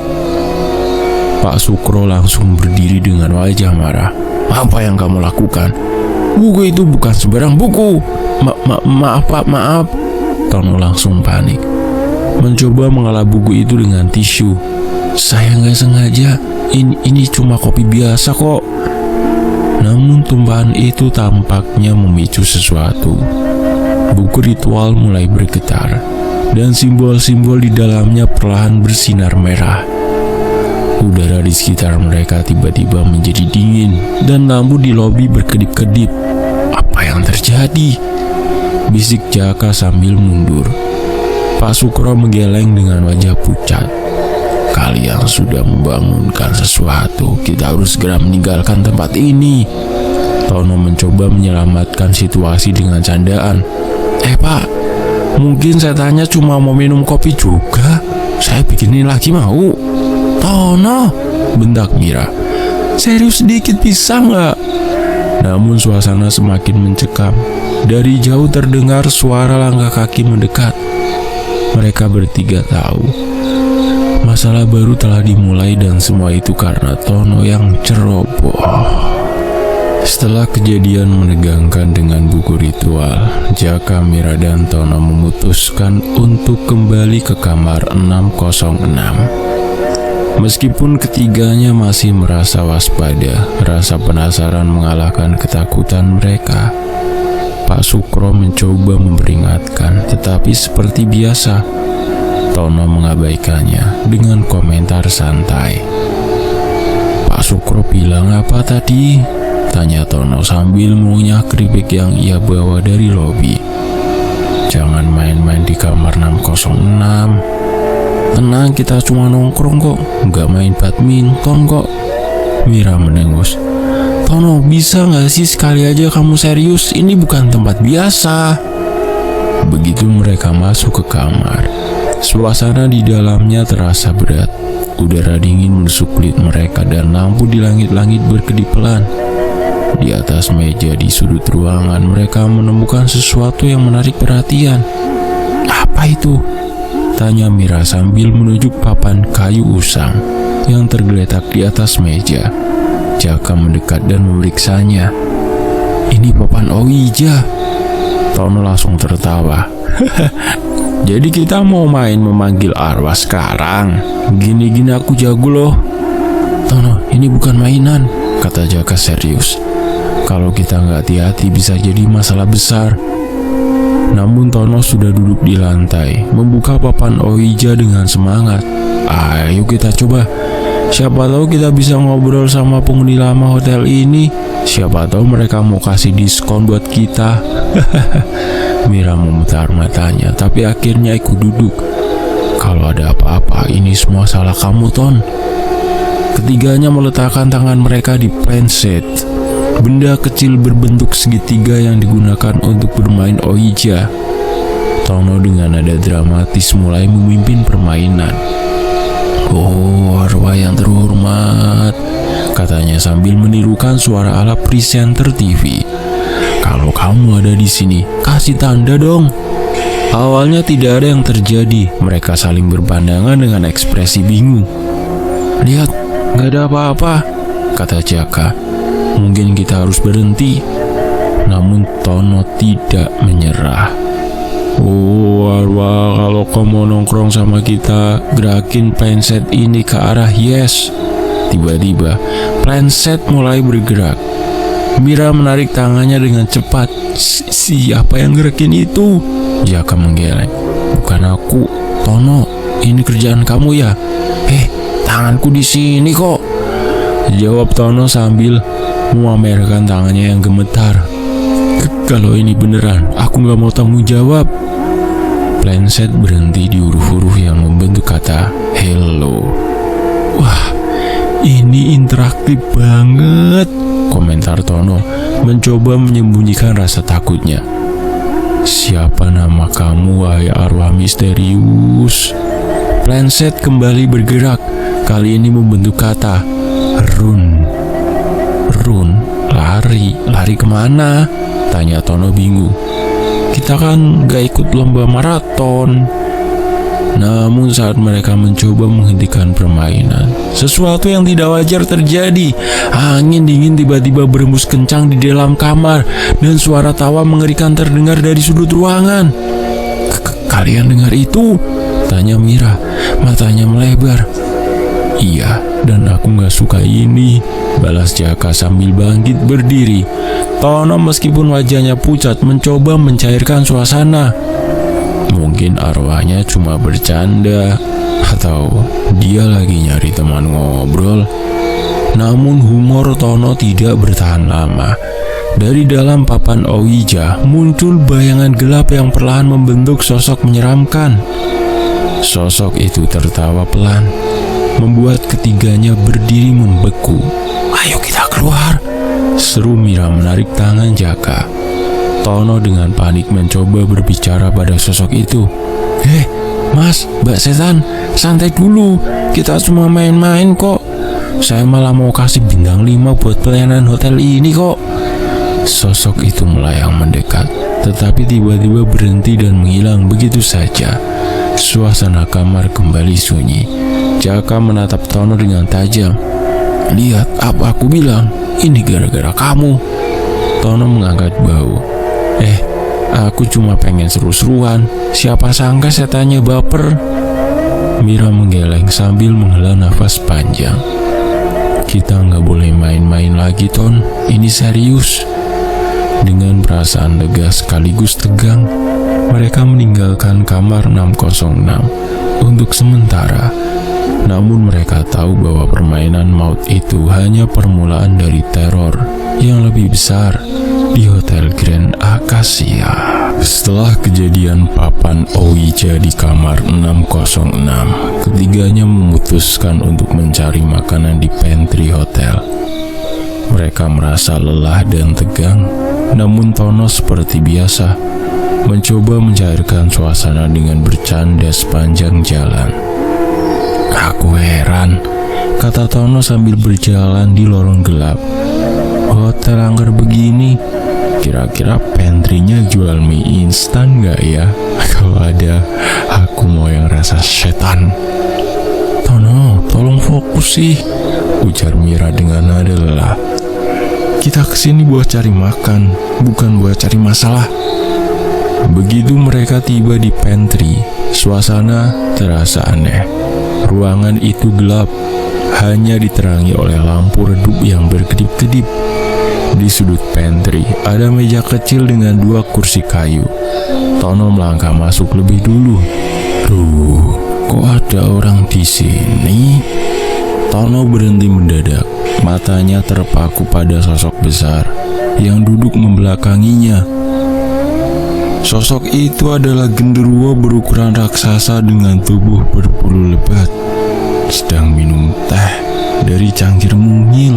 Pak Sukro langsung berdiri dengan wajah marah. Apa yang kamu lakukan? Buku itu bukan sembarang buku. Maaf Pak, maaf. Tono langsung panik, mencoba mengelap buku itu dengan tisu. Saya nggak sengaja. Ini cuma kopi biasa kok. Namun tumpahan itu tampaknya memicu sesuatu. Buku ritual mulai bergetar dan simbol-simbol di dalamnya perlahan bersinar merah. Udara di sekitar mereka tiba-tiba menjadi dingin dan lampu di lobi berkedip-kedip. Apa yang terjadi? Bisik Jaka sambil mundur. Pak Sukro menggeleng dengan wajah pucat. Kalian sudah membangunkan sesuatu. Kita harus segera meninggalkan tempat ini. Tono mencoba menyelamatkan situasi dengan candaan. Pak, mungkin saya tanya cuma mau minum kopi juga. Saya bikinin lagi mau. Tono, bentak Mira. Serius sedikit bisa nggak? Namun suasana semakin mencekam. Dari jauh terdengar suara langkah kaki mendekat. Mereka bertiga tahu masalah baru telah dimulai dan semua itu karena Tono yang ceroboh. Setelah kejadian menegangkan dengan buku ritual, Jaka, Mira, dan Tono memutuskan untuk kembali ke kamar 606. Meskipun ketiganya masih merasa waspada, rasa penasaran mengalahkan ketakutan mereka. Pak Sukro mencoba memperingatkan, tetapi seperti biasa, Tono mengabaikannya dengan komentar santai. Pak Sukro bilang apa tadi? Tanya Tono sambil mengunyah keripik yang ia bawa dari lobi. Jangan main-main di kamar 606. Tenang, kita cuma nongkrong kok, nggak main badminton kok. Mira menengus. Tono, bisa nggak sih sekali aja kamu serius? Ini bukan tempat biasa. Begitu mereka masuk ke kamar, suasana di dalamnya terasa berat. Udara dingin menusuk kulit mereka dan lampu di langit-langit berkedip pelan. Di atas meja di sudut ruangan mereka menemukan sesuatu yang menarik perhatian. Apa itu? Tanya Mira sambil menunjuk papan kayu usang yang tergeletak di atas meja. Jaka mendekat dan memeriksanya. Ini papan Ouija. Tono langsung tertawa. Jadi kita mau main memanggil arwah sekarang? Gini-gini aku jago loh. Tono, ini bukan mainan, kata Jaka serius. Kalau kita nggak hati-hati bisa jadi masalah besar. Namun Tono sudah duduk di lantai, membuka papan Ouija dengan semangat. Ayo kita coba. Siapa tahu kita bisa ngobrol sama penghuni lama hotel ini. Siapa tahu mereka mau kasih diskon buat kita. Mira memutar matanya, tapi akhirnya ikut duduk. Kalau ada apa-apa, ini semua salah kamu, Ton. Ketiganya meletakkan tangan mereka di planset, benda kecil berbentuk segitiga yang digunakan untuk bermain Ouija. Tono dengan nada dramatis mulai memimpin permainan. "Oh, arwah yang terhormat," katanya sambil menirukan suara ala presenter TV. "Kalau kamu ada di sini, kasih tanda dong." Awalnya tidak ada yang terjadi. Mereka saling berpandangan dengan ekspresi bingung. "Lihat, nggak ada apa-apa," kata Jaka. "Mungkin kita harus berhenti." Namun Tono tidak menyerah. "Oh, arwah, kalau kamu nongkrong sama kita, gerakin planset ini ke arah yes." Tiba-tiba, planset mulai bergerak. Mira menarik tangannya dengan cepat. Siapa yang gerakin itu?" Jaka menggeleng. "Bukan aku, Tono. Ini kerjaan kamu ya?" Tanganku di sini kok," jawab Tono sambil memamerkan tangannya yang gemetar. "Kalau ini beneran, aku nggak mau tanggung jawab." Planset berhenti di huruf-huruf yang membentuk kata hello. "Wah, ini interaktif banget," komentar Tono, mencoba menyembunyikan rasa takutnya. "Siapa nama kamu, wahai arwah misterius?" Planset kembali bergerak, kali ini membentuk kata run. "Run? Lari kemana?" tanya Tono bingung. "Kita kan gak ikut lomba maraton." Namun saat mereka mencoba menghentikan permainan, sesuatu yang tidak wajar terjadi. Angin dingin tiba-tiba berembus kencang di dalam kamar, dan suara tawa mengerikan terdengar dari sudut ruangan. "Kalian dengar itu?" tanya Mira, matanya melebar. "Iya, dan aku gak suka ini," balas Jaka sambil bangkit berdiri. Tono meskipun wajahnya pucat mencoba mencairkan suasana. Mungkin arwahnya cuma bercanda, atau dia lagi nyari teman ngobrol. Namun humor Tono tidak bertahan lama. Dari dalam papan Ouija muncul bayangan gelap yang perlahan membentuk sosok menyeramkan. Sosok itu tertawa pelan, membuat ketiganya berdiri membeku. "Ayo kita keluar," seru Mira menarik tangan Jaka. Tono dengan panik mencoba berbicara pada sosok itu. Mas, Mbak Setan, santai dulu. Kita cuma main-main kok. Saya malah mau kasih bintang 5 buat pelayanan hotel ini kok." Sosok itu melayang mendekat, tetapi tiba-tiba berhenti dan menghilang begitu saja. Suasana kamar kembali sunyi. Jaka menatap Tono dengan tajam. "Lihat apa aku bilang, ini gara-gara kamu." Tono mengangkat bahu. Aku cuma pengen seru-seruan. Siapa sangka setannya baper." Mira menggeleng sambil menghela nafas panjang. "Kita nggak boleh main-main lagi, Ton. Ini serius." Dengan perasaan lega sekaligus tegang, mereka meninggalkan kamar 606 untuk sementara. Namun mereka tahu bahwa permainan maut itu hanya permulaan dari teror yang lebih besar di Hotel Grand Acacia. Setelah kejadian papan Ouija di kamar 606, ketiganya memutuskan untuk mencari makanan di pantry hotel. Mereka merasa lelah dan tegang, namun Tono seperti biasa mencoba mencairkan suasana dengan bercanda sepanjang jalan. "Aku heran," kata Tono sambil berjalan di lorong gelap. "Hotel angker begini, kira-kira pantry-nya jual mie instan gak ya? Kalau ada, aku mau yang rasa setan." "Tono, tolong fokus sih," ujar Mira dengan nada lelah. "Kita kesini buat cari makan, bukan buat cari masalah." Begitu mereka tiba di pantry, suasana terasa aneh. Ruangan itu gelap, hanya diterangi oleh lampu redup yang berkedip-kedip. Di sudut pantry ada meja kecil dengan 2 kursi kayu. Tono melangkah masuk lebih dulu. "Duh, kok ada orang di sini?" Tono berhenti mendadak. Matanya terpaku pada sosok besar yang duduk membelakanginya. Sosok itu adalah genderuwo berukuran raksasa dengan tubuh berbulu lebat, sedang minum teh dari cangkir mungil.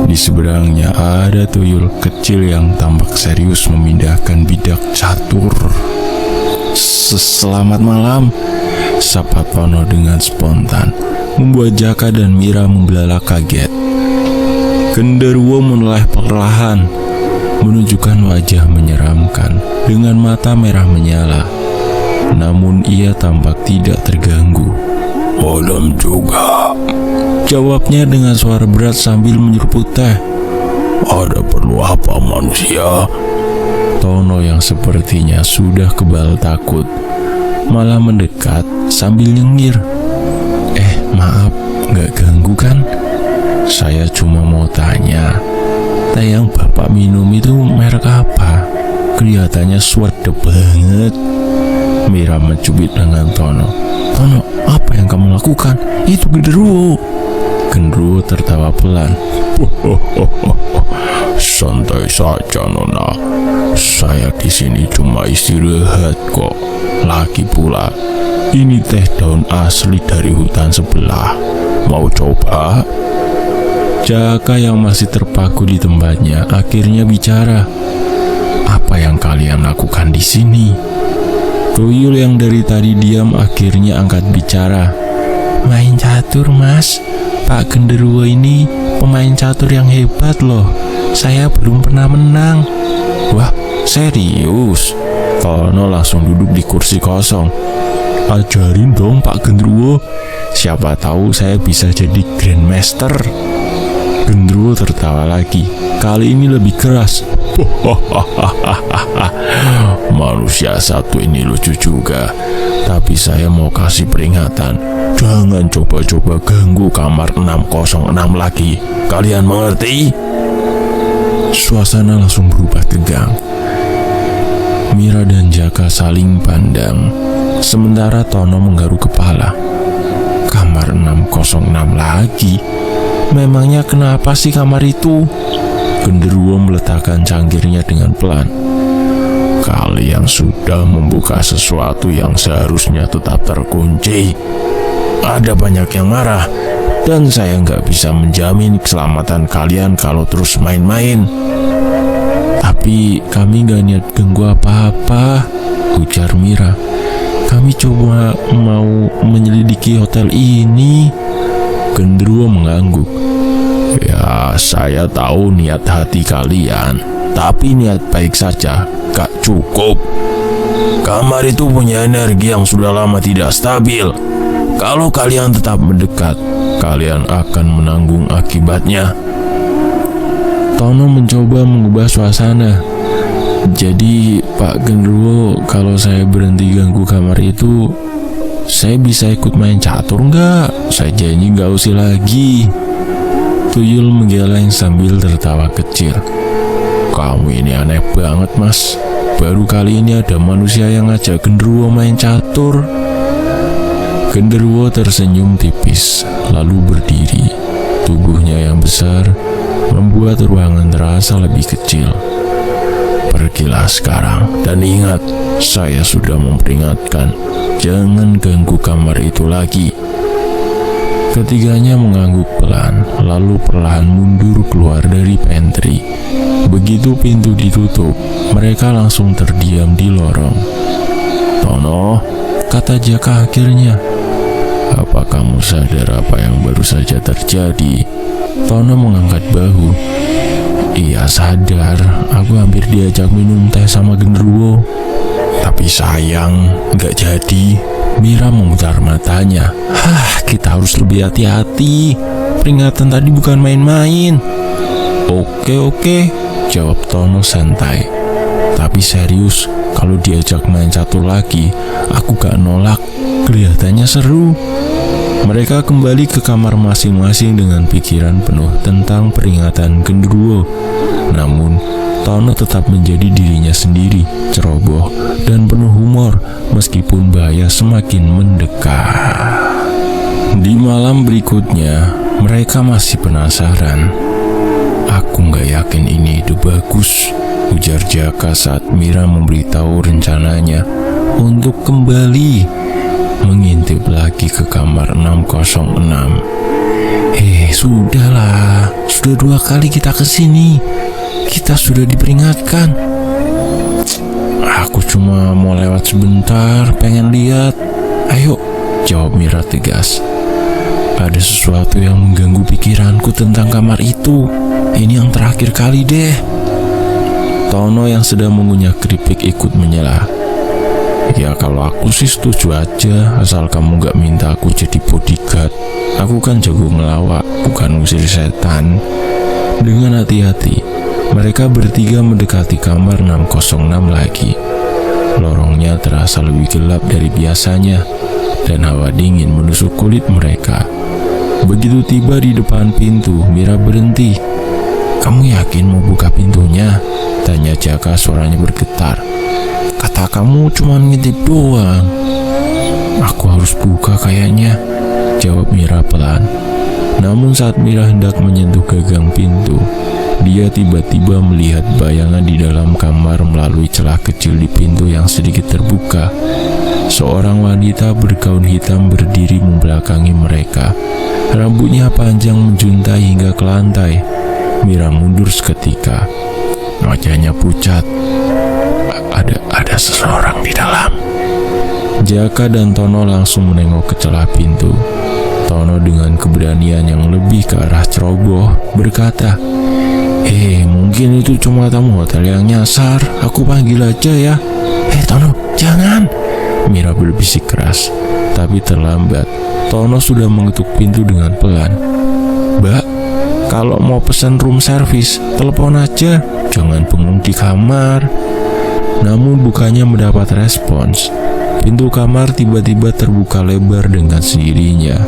Di seberangnya ada tuyul kecil yang tampak serius memindahkan bidak catur. Selamat malam, sapa Tono dengan spontan, membuat Jaka dan Mira membelalak kaget. Genderuwo menoleh perlahan, menunjukkan wajah menyeramkan dengan mata merah menyala. Namun ia tampak tidak terganggu. "Malam juga," jawabnya dengan suara berat sambil menyeruput teh. "Ada perlu apa manusia?" Tono yang sepertinya sudah kebal takut malah mendekat sambil nyengir. Maaf, nggak ganggu kan? Saya cuma mau tanya, teh yang Bapak minum itu merek apa? Kelihatannya swede banget." Mira mencubit tangan Tono. "Tono, apa yang kamu lakukan? Itu genderuwo." Genderuwo tertawa pelan. "Santai saja, Nona. Saya di sini cuma istirahat kok. Lagi pula, ini teh daun asli dari hutan sebelah. Mau coba?" Jaka yang masih terpaku di tempatnya akhirnya bicara. "Apa yang kalian lakukan di sini?" Tuyul yang dari tadi diam akhirnya angkat bicara. "Main catur, Mas. Pak genderuwo ini pemain catur yang hebat loh. Saya belum pernah menang." "Wah, serius?" Tono langsung duduk di kursi kosong. "Ajarin dong Pak genderuwo. Siapa tahu saya bisa jadi Grandmaster." Genderuwo tertawa lagi, kali ini lebih keras. "Manusia satu ini lucu juga. Tapi saya mau kasih peringatan. Jangan coba-coba ganggu kamar 606 lagi. Kalian mengerti?" Suasana langsung berubah tegang. Mira dan Jaka saling pandang, sementara Tono menggaruk kepala. Kamar 606 lagi? Memangnya kenapa sih kamar itu? Genderuwo meletakkan cangkirnya dengan pelan. "Kalian sudah membuka sesuatu yang seharusnya tetap terkunci. Ada banyak yang marah, dan saya nggak bisa menjamin keselamatan kalian kalau terus main-main." "Tapi kami nggak niat ganggu apa-apa," ujar Mira. "Kami coba mau menyelidiki hotel ini." Genderuwo mengangguk. "Ya, saya tahu niat hati kalian, tapi niat baik saja gak cukup. Kamar itu punya energi yang sudah lama tidak stabil. Kalau kalian tetap mendekat, kalian akan menanggung akibatnya." Tono mencoba mengubah suasana. "Jadi Pak Genderuwo, kalau saya berhenti ganggu kamar itu, saya bisa ikut main catur nggak? Saya janji nggak usir lagi." Tuyul menggeleng sambil tertawa kecil. "Kamu ini aneh banget, Mas. Baru kali ini ada manusia yang ngajak genderuwo main catur." Genderuwo tersenyum tipis, lalu berdiri. Tubuhnya yang besar membuat ruangan terasa lebih kecil. "Pergilah sekarang, dan ingat, saya sudah memperingatkan, jangan ganggu kamar itu lagi." Ketiganya mengangguk pelan, lalu perlahan mundur keluar dari pantry. Begitu pintu ditutup, mereka langsung terdiam di lorong. "Tono," kata Jaka akhirnya, "apa kamu sadar apa yang baru saja terjadi?" Tono mengangkat bahu. "Iya sadar, aku hampir diajak minum teh sama genderuwo. Tapi sayang, gak jadi." Mira memutar matanya. Kita harus lebih hati-hati. Peringatan tadi bukan main-main." Oke, jawab Tono santai. "Tapi serius, kalau diajak main catur lagi, aku gak nolak. Kelihatannya seru." Mereka kembali ke kamar masing-masing dengan pikiran penuh tentang peringatan genderuwo. Namun, Tono tetap menjadi dirinya sendiri, ceroboh dan penuh humor meskipun bahaya semakin mendekat. Di malam berikutnya, mereka masih penasaran. Aku nggak yakin ini ide bagus, ujar Jaka saat Mira memberitahu rencananya untuk kembali mengintip lagi ke kamar 606. Sudahlah, sudah 2 kali kita kesini. Kita sudah diperingatkan. Aku cuma mau lewat sebentar, pengen lihat. Ayo, jawab Mira tegas. Ada sesuatu yang mengganggu pikiranku tentang kamar itu. Ini yang terakhir kali deh. Tono yang sedang mengunyah keripik ikut menyela. Ya kalau aku sih setuju aja, asal kamu gak minta aku jadi bodyguard. Aku kan jago ngelawak, bukan ngusir setan. Dengan hati-hati, mereka bertiga mendekati kamar 606 lagi. Lorongnya terasa lebih gelap dari biasanya, dan hawa dingin menusuk kulit mereka. Begitu tiba di depan pintu, Mira berhenti. Kamu yakin mau buka pintunya? Tanya Jaka, suaranya bergetar. Kata kamu cuma ngintip doang. Aku harus buka kayaknya, jawab Mira pelan. Namun saat Mira hendak menyentuh gagang pintu, dia tiba-tiba melihat bayangan di dalam kamar melalui celah kecil di pintu yang sedikit terbuka. Seorang wanita bergaun hitam berdiri membelakangi mereka. Rambutnya panjang menjuntai hingga ke lantai. Mira mundur seketika. Wajahnya pucat. Ada seseorang di dalam. Jaka dan Tono langsung menengok ke celah pintu. Tono dengan keberanian yang lebih ke arah ceroboh berkata, mungkin itu cuma tamu hotel yang nyasar. Aku panggil aja ya. Tono, jangan. Mira berbisik keras, tapi terlambat. Tono sudah mengetuk pintu dengan pelan. Mbak, kalau mau pesan room service, telepon aja. Jangan bengong di kamar. Namun bukannya mendapat respons. Pintu kamar tiba-tiba terbuka lebar dengan sendirinya.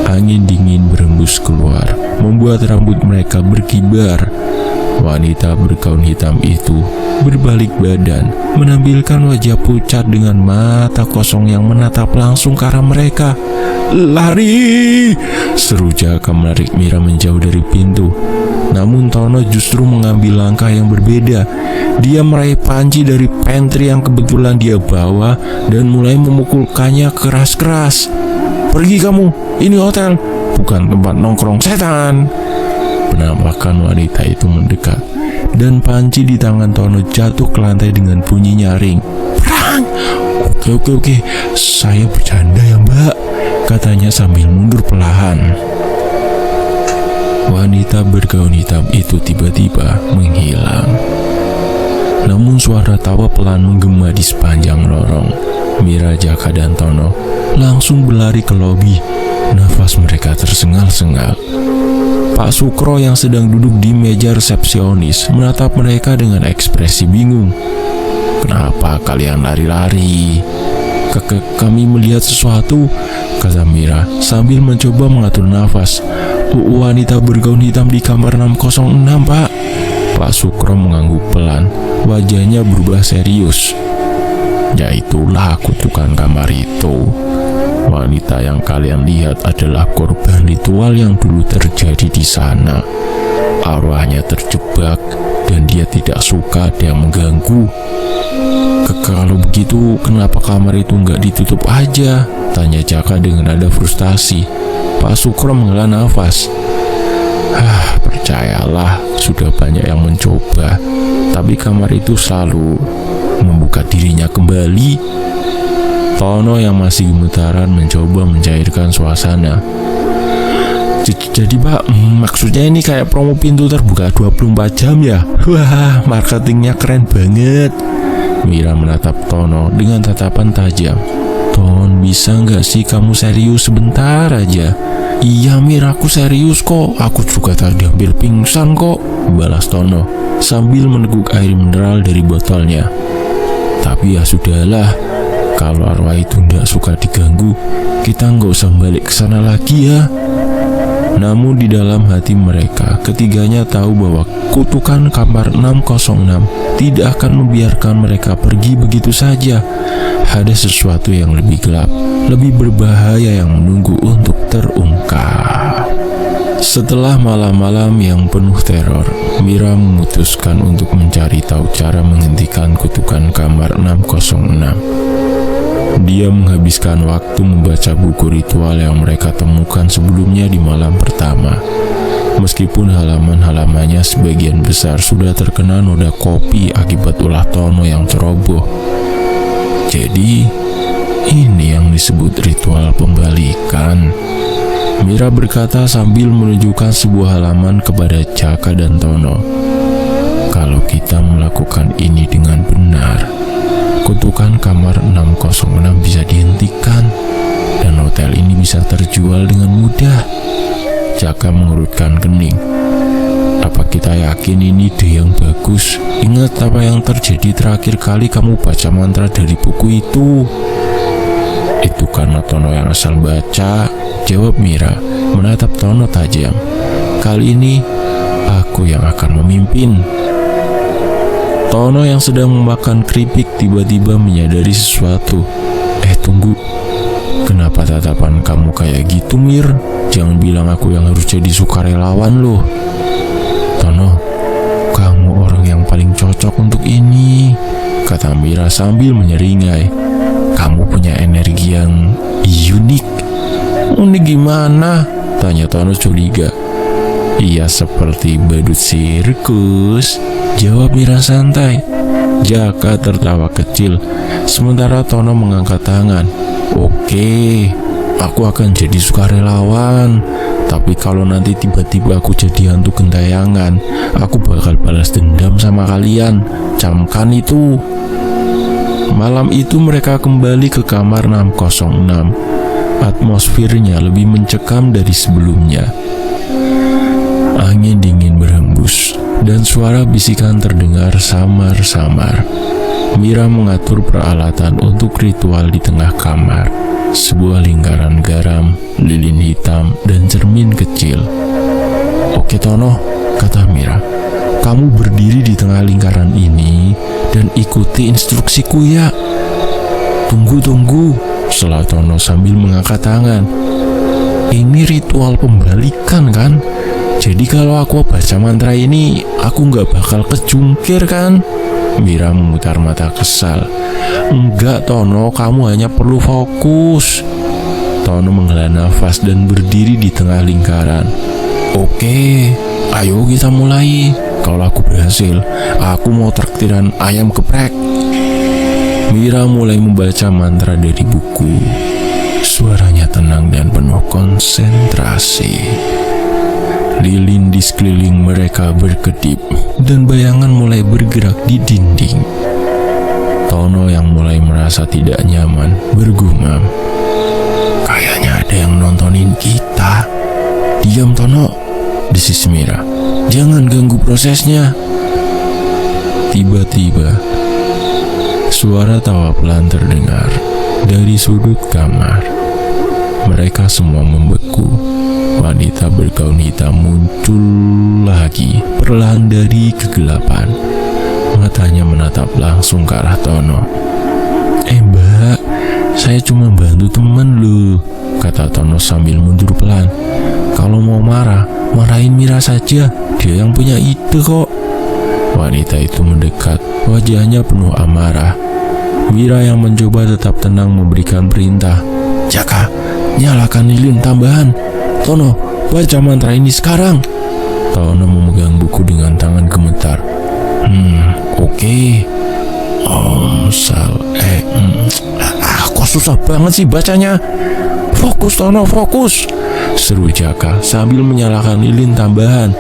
Angin dingin berembus keluar, membuat rambut mereka berkibar. Wanita bergaun hitam itu berbalik badan, menampilkan wajah pucat dengan mata kosong yang menatap langsung ke arah mereka. Lari! Seru Jaka menarik Mira menjauh dari pintu. Namun Tono justru mengambil langkah yang berbeda. Dia meraih panci dari pantry yang kebetulan dia bawa dan mulai memukulkannya keras-keras. Pergi kamu, ini hotel, bukan tempat nongkrong setan. Penampakan wanita itu mendekat, dan panci di tangan Tono jatuh ke lantai dengan bunyi nyaring. Perang! Oke, saya bercanda ya mbak, katanya sambil mundur perlahan. Wanita bergaun hitam itu tiba-tiba menghilang. Namun suara tawa pelan menggema di sepanjang lorong. Mira, Jaka, dan Tono langsung berlari ke lobi. Nafas mereka tersengal-sengal. Pak Sukro yang sedang duduk di meja resepsionis menatap mereka dengan ekspresi bingung. Kenapa kalian lari-lari? Kami melihat sesuatu, kata Mira sambil mencoba mengatur nafas. Wanita bergaun hitam di kamar 606, Pak. Pak Sukro mengangguk pelan, wajahnya berubah serius. Ya itulah kutukan kamar itu. Wanita yang kalian lihat adalah korban ritual yang dulu terjadi di sana. Arwahnya terjebak dan dia tidak suka ada yang mengganggu. Kalau begitu, kenapa kamar itu nggak ditutup aja? Tanya Jaka dengan nada frustasi. Pak Sukro menghela nafas. Percayalah, sudah banyak yang mencoba, tapi kamar itu selalu membuka dirinya kembali. Tono yang masih gemetaran mencoba mencairkan suasana. Jadi Pak, maksudnya ini kayak promo pintu terbuka 24 jam ya? Wah, marketingnya keren banget. Mira menatap Tono dengan tatapan tajam. Ton, bisa nggak sih kamu serius sebentar aja? Iya Mir, aku serius kok. Aku juga tadi hampir pingsan kok, balas Tono sambil meneguk air mineral dari botolnya. Tapi ya sudahlah, kalau arwah itu nggak suka diganggu, kita nggak usah balik ke sana lagi ya. Namun di dalam hati mereka, ketiganya tahu bahwa kutukan kamar 606 tidak akan membiarkan mereka pergi begitu saja. ada sesuatu yang lebih gelap, lebih berbahaya yang menunggu untuk terungkap. Setelah malam-malam yang penuh teror, Mira memutuskan untuk mencari tahu cara menghentikan kutukan kamar 606. Dia menghabiskan waktu membaca buku ritual yang mereka temukan sebelumnya di malam pertama. Meskipun halaman-halamannya sebagian besar sudah terkena noda kopi akibat ulah Tono yang ceroboh. Jadi, ini yang disebut ritual pembalikan. Mira berkata sambil menunjukkan sebuah halaman kepada Jaka dan Tono. Kalau kita melakukan ini dengan benar, kutukan kamar 606 bisa dihentikan dan hotel ini bisa terjual dengan mudah. Jaka mengerutkan kening. Apa kita yakin ini ide yang bagus? Ingat apa yang terjadi terakhir kali kamu baca mantra dari buku itu? Itu karena Tono yang asal baca, jawab Mira, menatap Tono tajam. Kali ini, aku yang akan memimpin. Tono yang sedang memakan keripik tiba-tiba menyadari sesuatu. Tunggu. Kenapa tatapan kamu kayak gitu, Mir? Jangan bilang aku yang harus jadi sukarelawan loh. Tono, kamu orang yang paling cocok untuk ini, kata Mira sambil menyeringai. Kamu punya energi yang unik. Unik gimana? Tanya Tono curiga. Iya, seperti badut sirkus, jawab Mira santai. Jaka tertawa kecil, sementara Tono mengangkat tangan. Oke, aku akan jadi sukarelawan. Tapi kalau nanti tiba-tiba aku jadi hantu gentayangan, aku bakal balas dendam sama kalian. Camkan itu. Malam itu mereka kembali ke kamar 606. Atmosfernya lebih mencekam dari sebelumnya. Angin dingin berhembus dan suara bisikan terdengar samar-samar. Mira mengatur peralatan untuk ritual di tengah kamar. Sebuah lingkaran garam, lilin hitam, dan cermin kecil. Oke Tono, kata Mira. Kamu berdiri di tengah lingkaran ini dan ikuti instruksiku ya. Tunggu, sela Tono sambil mengangkat tangan. Ini ritual pembalikan kan? Jadi kalau aku baca mantra ini, aku nggak bakal kejungkir kan? Mira memutar mata kesal. Enggak Tono, kamu hanya perlu fokus. Tono menghela nafas dan berdiri di tengah lingkaran. Oke, ayo kita mulai. Kalau aku berhasil, aku mau traktiran ayam geprek. Mira mulai membaca mantra dari buku. Suaranya tenang dan penuh konsentrasi. Lilin di sekeliling mereka berkedip dan bayangan mulai bergerak di dinding. Tono yang mulai merasa tidak nyaman bergumam. Kayaknya ada yang nontonin kita. Diam Tono, desis Mira. Jangan ganggu prosesnya. Tiba-tiba, suara tawa pelan terdengar dari sudut kamar. Mereka semua membeku. Wanita bergaun hitam muncul lagi perlahan dari kegelapan. Matanya menatap langsung ke arah Tono. Mbak, saya cuma bantu teman loh, kata Tono sambil mundur pelan. Kalau mau marah, marahin Mira saja, dia yang punya ide kok. Wanita itu mendekat, wajahnya penuh amarah. Mira yang mencoba tetap tenang memberikan perintah. Jaka, nyalakan lilin tambahan. Tono, baca mantra ini sekarang. Tono memegang buku dengan tangan gemetar. Oke. Kok susah banget sih bacanya. Fokus Tono, fokus, seru Jaka sambil menyalakan lilin tambahan.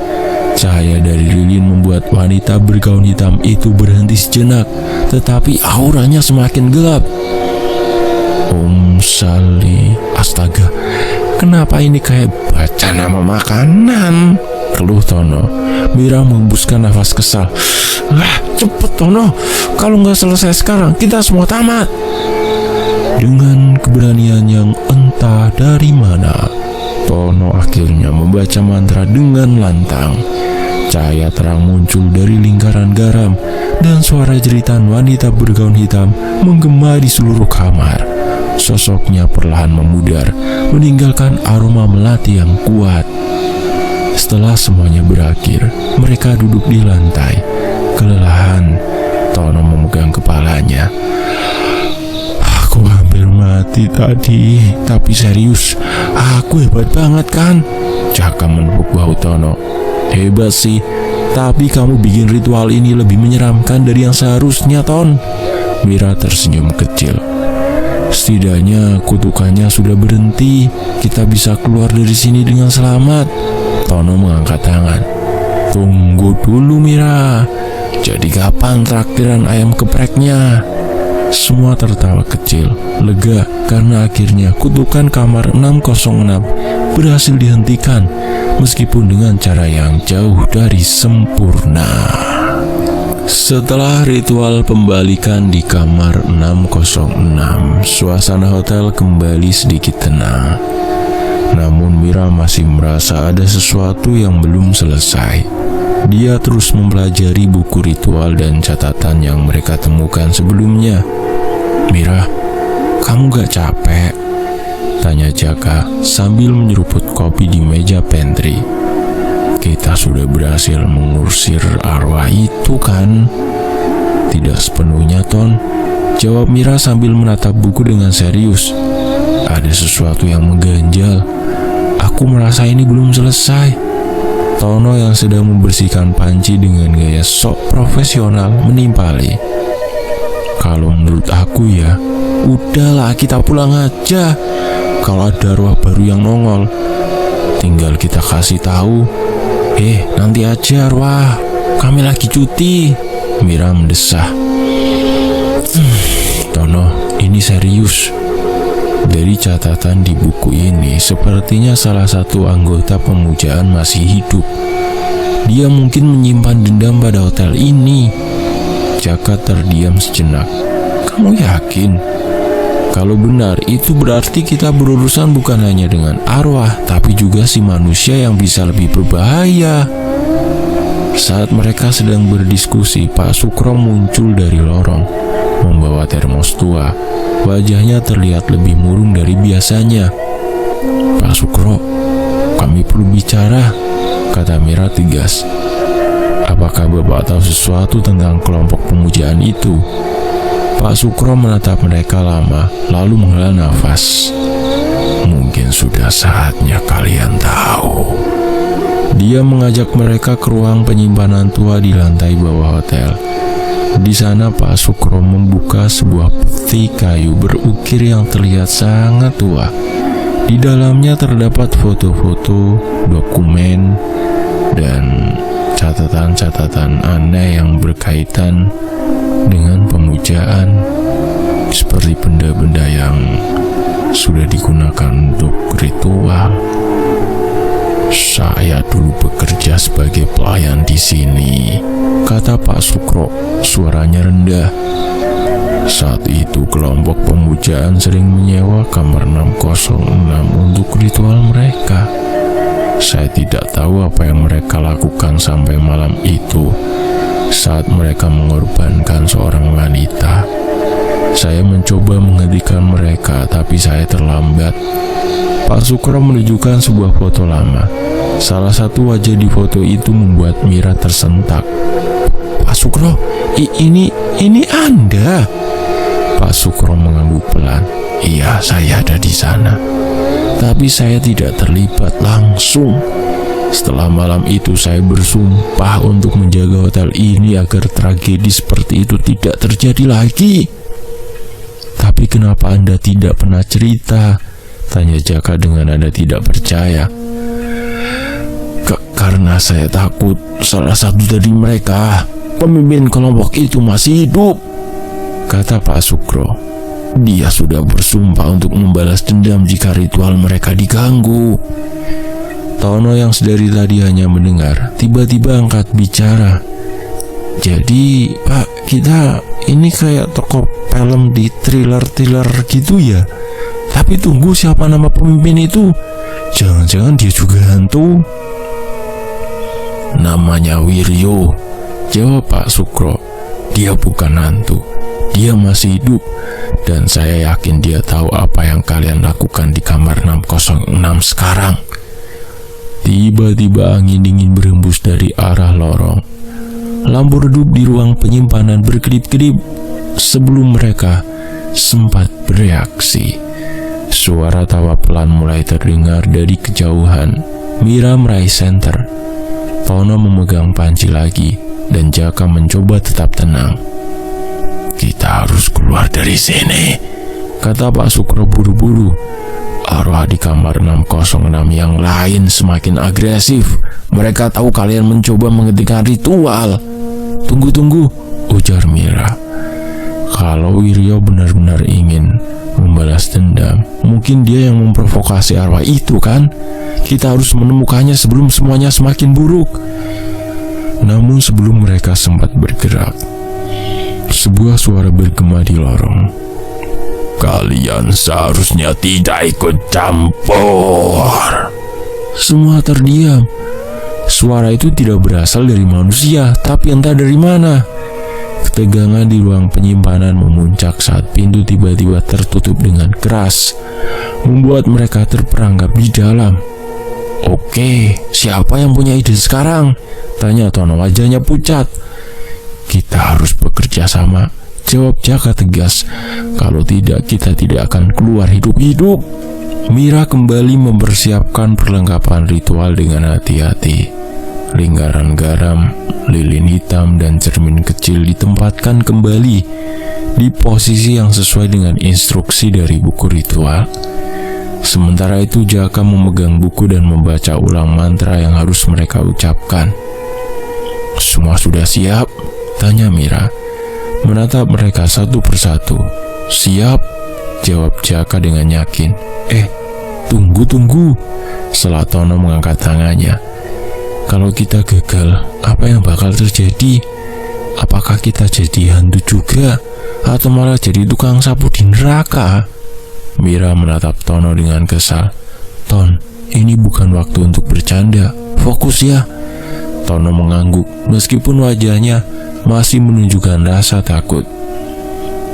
Cahaya dari lilin membuat wanita bergaun hitam itu berhenti sejenak, tetapi auranya semakin gelap. Om Sali, astaga, kenapa ini kayak baca nama makanan? Keluh Tono. Mira menghembuskan nafas kesal. Cepet Tono, kalau nggak selesai sekarang, kita semua tamat. Dengan keberanian yang entah dari mana, Tono akhirnya membaca mantra dengan lantang. Cahaya terang muncul dari lingkaran garam. dan suara jeritan wanita bergaun hitam menggema di seluruh kamar. Sosoknya perlahan memudar, meninggalkan aroma melati yang kuat. Setelah semuanya berakhir, mereka duduk di lantai. Kelelahan, Tono memegang kepalanya. Aku hampir mati tadi, tapi serius, aku hebat banget kan? Jaka menepuk bahu Tono. Hebat sih, tapi kamu bikin ritual ini lebih menyeramkan dari yang seharusnya, Ton. Mira tersenyum kecil. Setidaknya kutukannya sudah berhenti. Kita bisa keluar dari sini dengan selamat. Tono mengangkat tangan. Tunggu dulu, Mira. Jadi kapan traktiran ayam gepreknya? Semua tertawa kecil, lega karena akhirnya kutukan kamar 606 berhasil dihentikan, meskipun dengan cara yang jauh dari sempurna. Setelah ritual pembalikan di kamar 606, suasana hotel kembali sedikit tenang. Namun Mira masih merasa ada sesuatu yang belum selesai. Dia terus mempelajari buku ritual dan catatan yang mereka temukan sebelumnya. Mira, kamu gak capek? Tanya Jaka sambil menyeruput kopi di meja pantry. Kita sudah berhasil mengusir arwah itu kan? Tidak sepenuhnya, Ton. Jawab Mira sambil menatap buku dengan serius. Ada sesuatu yang mengganjal. Aku merasa ini belum selesai. Tono yang sedang membersihkan panci dengan gaya sok profesional menimpali. Kalau menurut aku ya, udahlah kita pulang aja. Kalau ada arwah baru yang nongol, tinggal kita kasih tahu. Nanti aja arwah, kami lagi cuti. Mira mendesah. Tono, ini serius. Dari catatan di buku ini, sepertinya salah satu anggota pemujaan masih hidup. Dia mungkin menyimpan dendam pada hotel ini. Jaka terdiam sejenak. Kamu yakin? Kalau benar, itu berarti kita berurusan bukan hanya dengan arwah, tapi juga si manusia yang bisa lebih berbahaya. Saat mereka sedang berdiskusi, Pak Sukro muncul dari lorong, membawa termos tua. Wajahnya terlihat lebih murung dari biasanya. Pak Sukro, kami perlu bicara, kata Mira tegas. Apakah Bapak tahu sesuatu tentang kelompok pemujaan itu? Pak Sukro menatap mereka lama, lalu menghela nafas. Mungkin sudah saatnya kalian tahu. Dia mengajak mereka ke ruang penyimpanan tua di lantai bawah hotel. Di sana Pak Sukro membuka sebuah peti kayu berukir yang terlihat sangat tua. Di dalamnya terdapat foto-foto, dokumen, dan catatan-catatan aneh yang berkaitan dengan pemujaan, seperti benda-benda yang sudah digunakan untuk ritual. Saya dulu bekerja sebagai pelayan di sini, kata Pak Sukro, suaranya rendah. Saat itu kelompok pemujaan sering menyewa kamar 606 untuk ritual mereka. Saya tidak tahu apa yang mereka lakukan sampai malam itu, saat mereka mengorbankan seorang wanita. Saya mencoba menghentikan mereka, tapi saya terlambat. Pak Sukro menunjukkan sebuah foto lama. Salah satu wajah di foto itu membuat Mira tersentak. Pak Sukro, ini Anda? Pak Sukro mengangguk pelan. Iya, saya ada di sana. Tapi saya tidak terlibat langsung. Setelah malam itu saya bersumpah untuk menjaga hotel ini agar tragedi seperti itu tidak terjadi lagi. Tapi kenapa Anda tidak pernah cerita? Tanya Jaka dengan nada tidak percaya. Karena saya takut salah satu dari mereka, pemimpin kelompok itu, masih hidup, kata Pak Sukro. Dia sudah bersumpah untuk membalas dendam jika ritual mereka diganggu. Tono yang sedari tadi hanya mendengar, tiba-tiba angkat bicara. Jadi Pak, kita ini kayak tokoh film di thriller gitu ya. Tapi tunggu, siapa nama pemimpin itu? Jangan-jangan dia juga hantu? Namanya Wiryo, jawab Pak Sukro. Dia bukan hantu. Dia masih hidup. Dan saya yakin dia tahu apa yang kalian lakukan di kamar 606 sekarang. Tiba-tiba angin dingin berhembus dari arah lorong. Lampu redup di ruang penyimpanan berkedip-kedip sebelum mereka sempat bereaksi. Suara tawa pelan mulai terdengar dari kejauhan. Mira meraih senter. Tono memegang panci lagi dan Jaka mencoba tetap tenang. "Kita harus keluar dari sini," kata Pak Sukro buru-buru. Arwah di kamar 606 yang lain semakin agresif. "Mereka tahu kalian mencoba menghentikan ritual." Tunggu, ujar Mira. Kalau Wiryo benar-benar ingin membalas dendam, mungkin dia yang memprovokasi arwah itu kan? Kita harus menemukannya sebelum semuanya semakin buruk. Namun sebelum mereka sempat bergerak, sebuah suara bergema di lorong. "Kalian seharusnya tidak ikut campur." Semua terdiam. Suara itu tidak berasal dari manusia, tapi entah dari mana. Ketegangan di ruang penyimpanan memuncak saat pintu tiba-tiba tertutup dengan keras, membuat mereka terperangkap di dalam. "Oke, siapa yang punya ide sekarang?" tanya Tono, wajahnya pucat. "Kita harus bekerja sama," jawab Jaka tegas. "Kalau tidak, kita tidak akan keluar hidup-hidup." Mira kembali mempersiapkan perlengkapan ritual dengan hati-hati. Lingkaran garam, lilin hitam, dan cermin kecil ditempatkan kembali di posisi yang sesuai dengan instruksi dari buku ritual. Sementara itu Jaka memegang buku dan membaca ulang mantra yang harus mereka ucapkan. "Semua sudah siap?" tanya Mira, menatap mereka satu persatu. "Siap," jawab Jaka dengan yakin. Tunggu. Selatono mengangkat tangannya. "Kalau kita gagal, apa yang bakal terjadi? Apakah kita jadi hantu juga? Atau malah jadi tukang sapu di neraka?" Mira menatap Tono dengan kesal. "Ton, ini bukan waktu untuk bercanda. Fokus ya." Tono mengangguk, meskipun wajahnya masih menunjukkan rasa takut.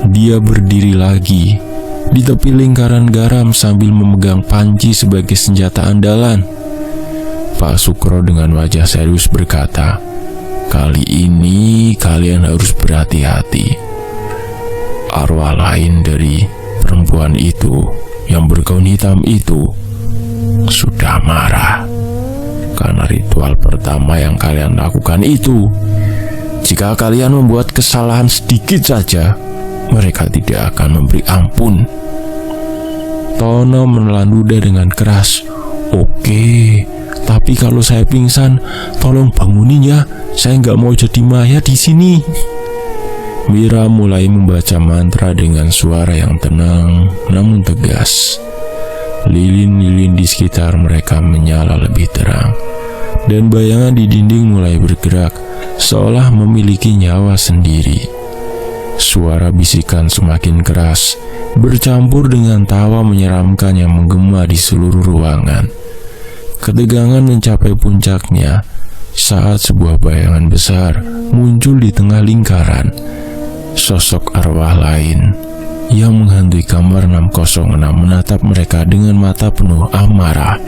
Dia berdiri lagi di tepi lingkaran garam sambil memegang panci sebagai senjata andalan. Pak Sukro dengan wajah serius berkata, "Kali ini kalian harus berhati-hati." Arwah lain dari perempuan itu yang bergaun hitam itu sudah marah karena ritual pertama yang kalian lakukan itu. Jika kalian membuat kesalahan sedikit saja, mereka tidak akan memberi ampun. Tono menelan ludah dengan keras. "Oke, tapi kalau saya pingsan, tolong bangunin ya. Saya nggak mau jadi mayat di sini." Mira mulai membaca mantra dengan suara yang tenang namun tegas. Lilin-lilin di sekitar mereka menyala lebih terang, dan bayangan di dinding mulai bergerak seolah memiliki nyawa sendiri. Suara bisikan semakin keras, bercampur dengan tawa menyeramkan yang menggema di seluruh ruangan. Ketegangan mencapai puncaknya saat sebuah bayangan besar muncul di tengah lingkaran. Sosok arwah lain yang menghantui kamar 606 menatap mereka dengan mata penuh amarah.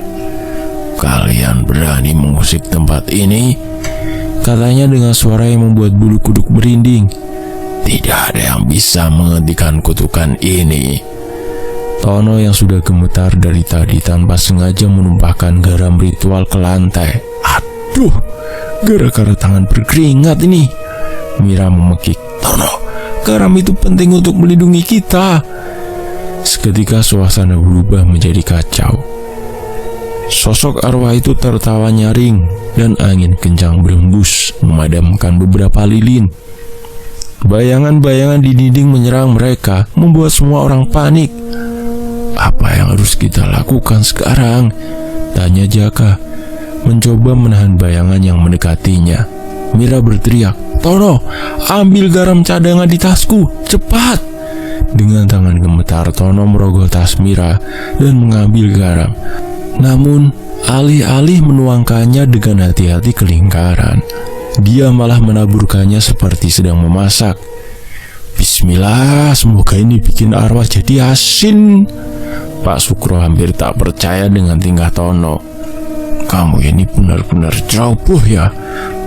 "Kalian berani mengusik tempat ini?" katanya dengan suara yang membuat bulu kuduk merinding. "Tidak ada yang bisa menghentikan kutukan ini." Tono yang sudah gemetar dari tadi tanpa sengaja menumpahkan garam ritual ke lantai. "Aduh, gara-gara tangan berkeringat ini." Mira memekik. "Tono, garam itu penting untuk melindungi kita." Seketika suasana berubah menjadi kacau. Sosok arwah itu tertawa nyaring dan angin kencang berhembus memadamkan beberapa lilin. Bayangan-bayangan di dinding menyerang mereka, membuat semua orang panik. "Apa yang harus kita lakukan sekarang?" tanya Jaka, mencoba menahan bayangan yang mendekatinya. Mira berteriak, "Tono, ambil garam cadangan di tasku, cepat!" Dengan tangan gemetar, Tono merogoh tas Mira dan mengambil garam. Namun, alih-alih menuangkannya dengan hati-hati ke lingkaran, dia malah menaburkannya seperti sedang memasak. Bismillah, semoga ini bikin arwah jadi asin. Pak Sukro hampir tak percaya dengan tingkah Tono. Kamu ini benar-benar ceroboh ya.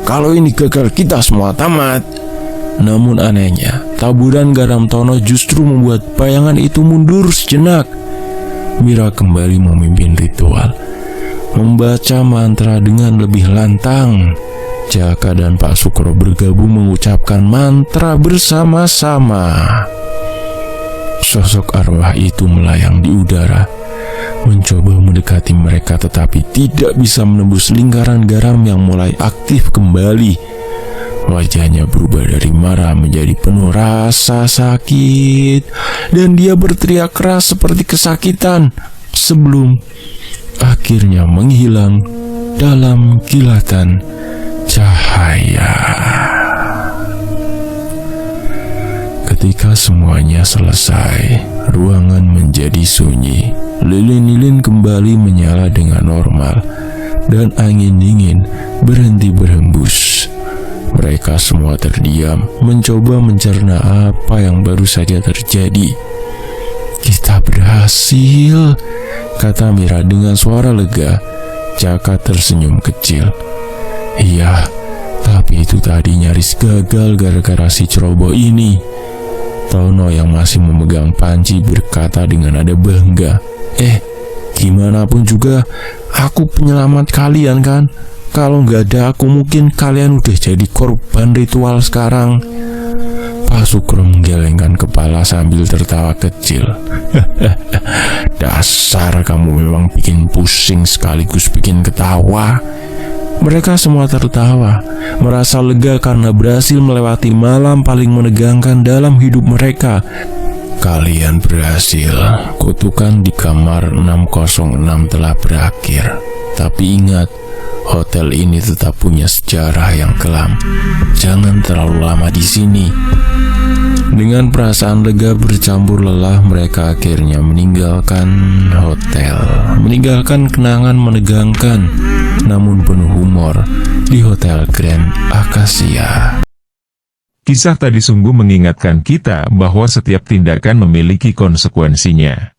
Kalau ini gagal kita semua tamat. Namun anehnya, taburan garam Tono justru membuat bayangan itu mundur sejenak. Mira kembali memimpin ritual, membaca mantra dengan lebih lantang. Jaka dan Pak Sukro bergabung mengucapkan mantra bersama-sama. Sosok arwah itu melayang di udara, mencoba mendekati mereka tetapi tidak bisa menembus lingkaran garam yang mulai aktif kembali. Wajahnya berubah dari marah menjadi penuh rasa sakit, dan dia berteriak keras seperti kesakitan sebelum akhirnya menghilang dalam kilatan cahaya. Ketika semuanya selesai, ruangan menjadi sunyi. Lilin-lilin kembali menyala dengan normal, dan angin dingin berhenti berhembus. Mereka semua terdiam, mencoba mencerna apa yang baru saja terjadi. Kita berhasil, kata Mira dengan suara lega. Jaka tersenyum kecil. Iya, tapi itu tadi nyaris gagal gara-gara si ceroboh ini. Tono yang masih memegang panci berkata dengan nada bangga. Gimana pun juga, aku penyelamat kalian kan? Kalau nggak ada aku mungkin kalian udah jadi korban ritual sekarang. Pak Sukro menggelengkan kepala sambil tertawa kecil. Dasar kamu memang bikin pusing sekaligus bikin ketawa. Mereka semua tertawa, merasa lega karena berhasil melewati malam paling menegangkan dalam hidup mereka. Kalian berhasil, kutukan di kamar 606 telah berakhir. Tapi ingat, hotel ini tetap punya sejarah yang kelam. Jangan terlalu lama di sini. Dengan perasaan lega bercampur lelah, mereka akhirnya meninggalkan hotel, meninggalkan kenangan menegangkan namun penuh humor di Hotel Grand Acacia. Kisah tadi sungguh mengingatkan kita bahwa setiap tindakan memiliki konsekuensinya.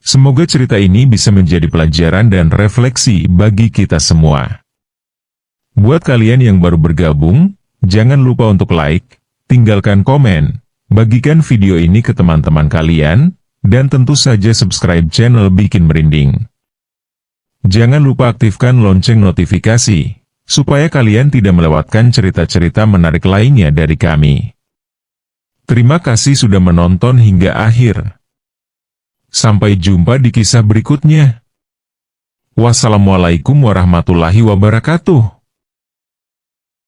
Semoga cerita ini bisa menjadi pelajaran dan refleksi bagi kita semua. Buat kalian yang baru bergabung, jangan lupa untuk like, tinggalkan komen, bagikan video ini ke teman-teman kalian, dan tentu saja subscribe channel Bikin Merinding. Jangan lupa aktifkan lonceng notifikasi, supaya kalian tidak melewatkan cerita-cerita menarik lainnya dari kami. Terima kasih sudah menonton hingga akhir. Sampai jumpa di kisah berikutnya. Wassalamualaikum warahmatullahi wabarakatuh.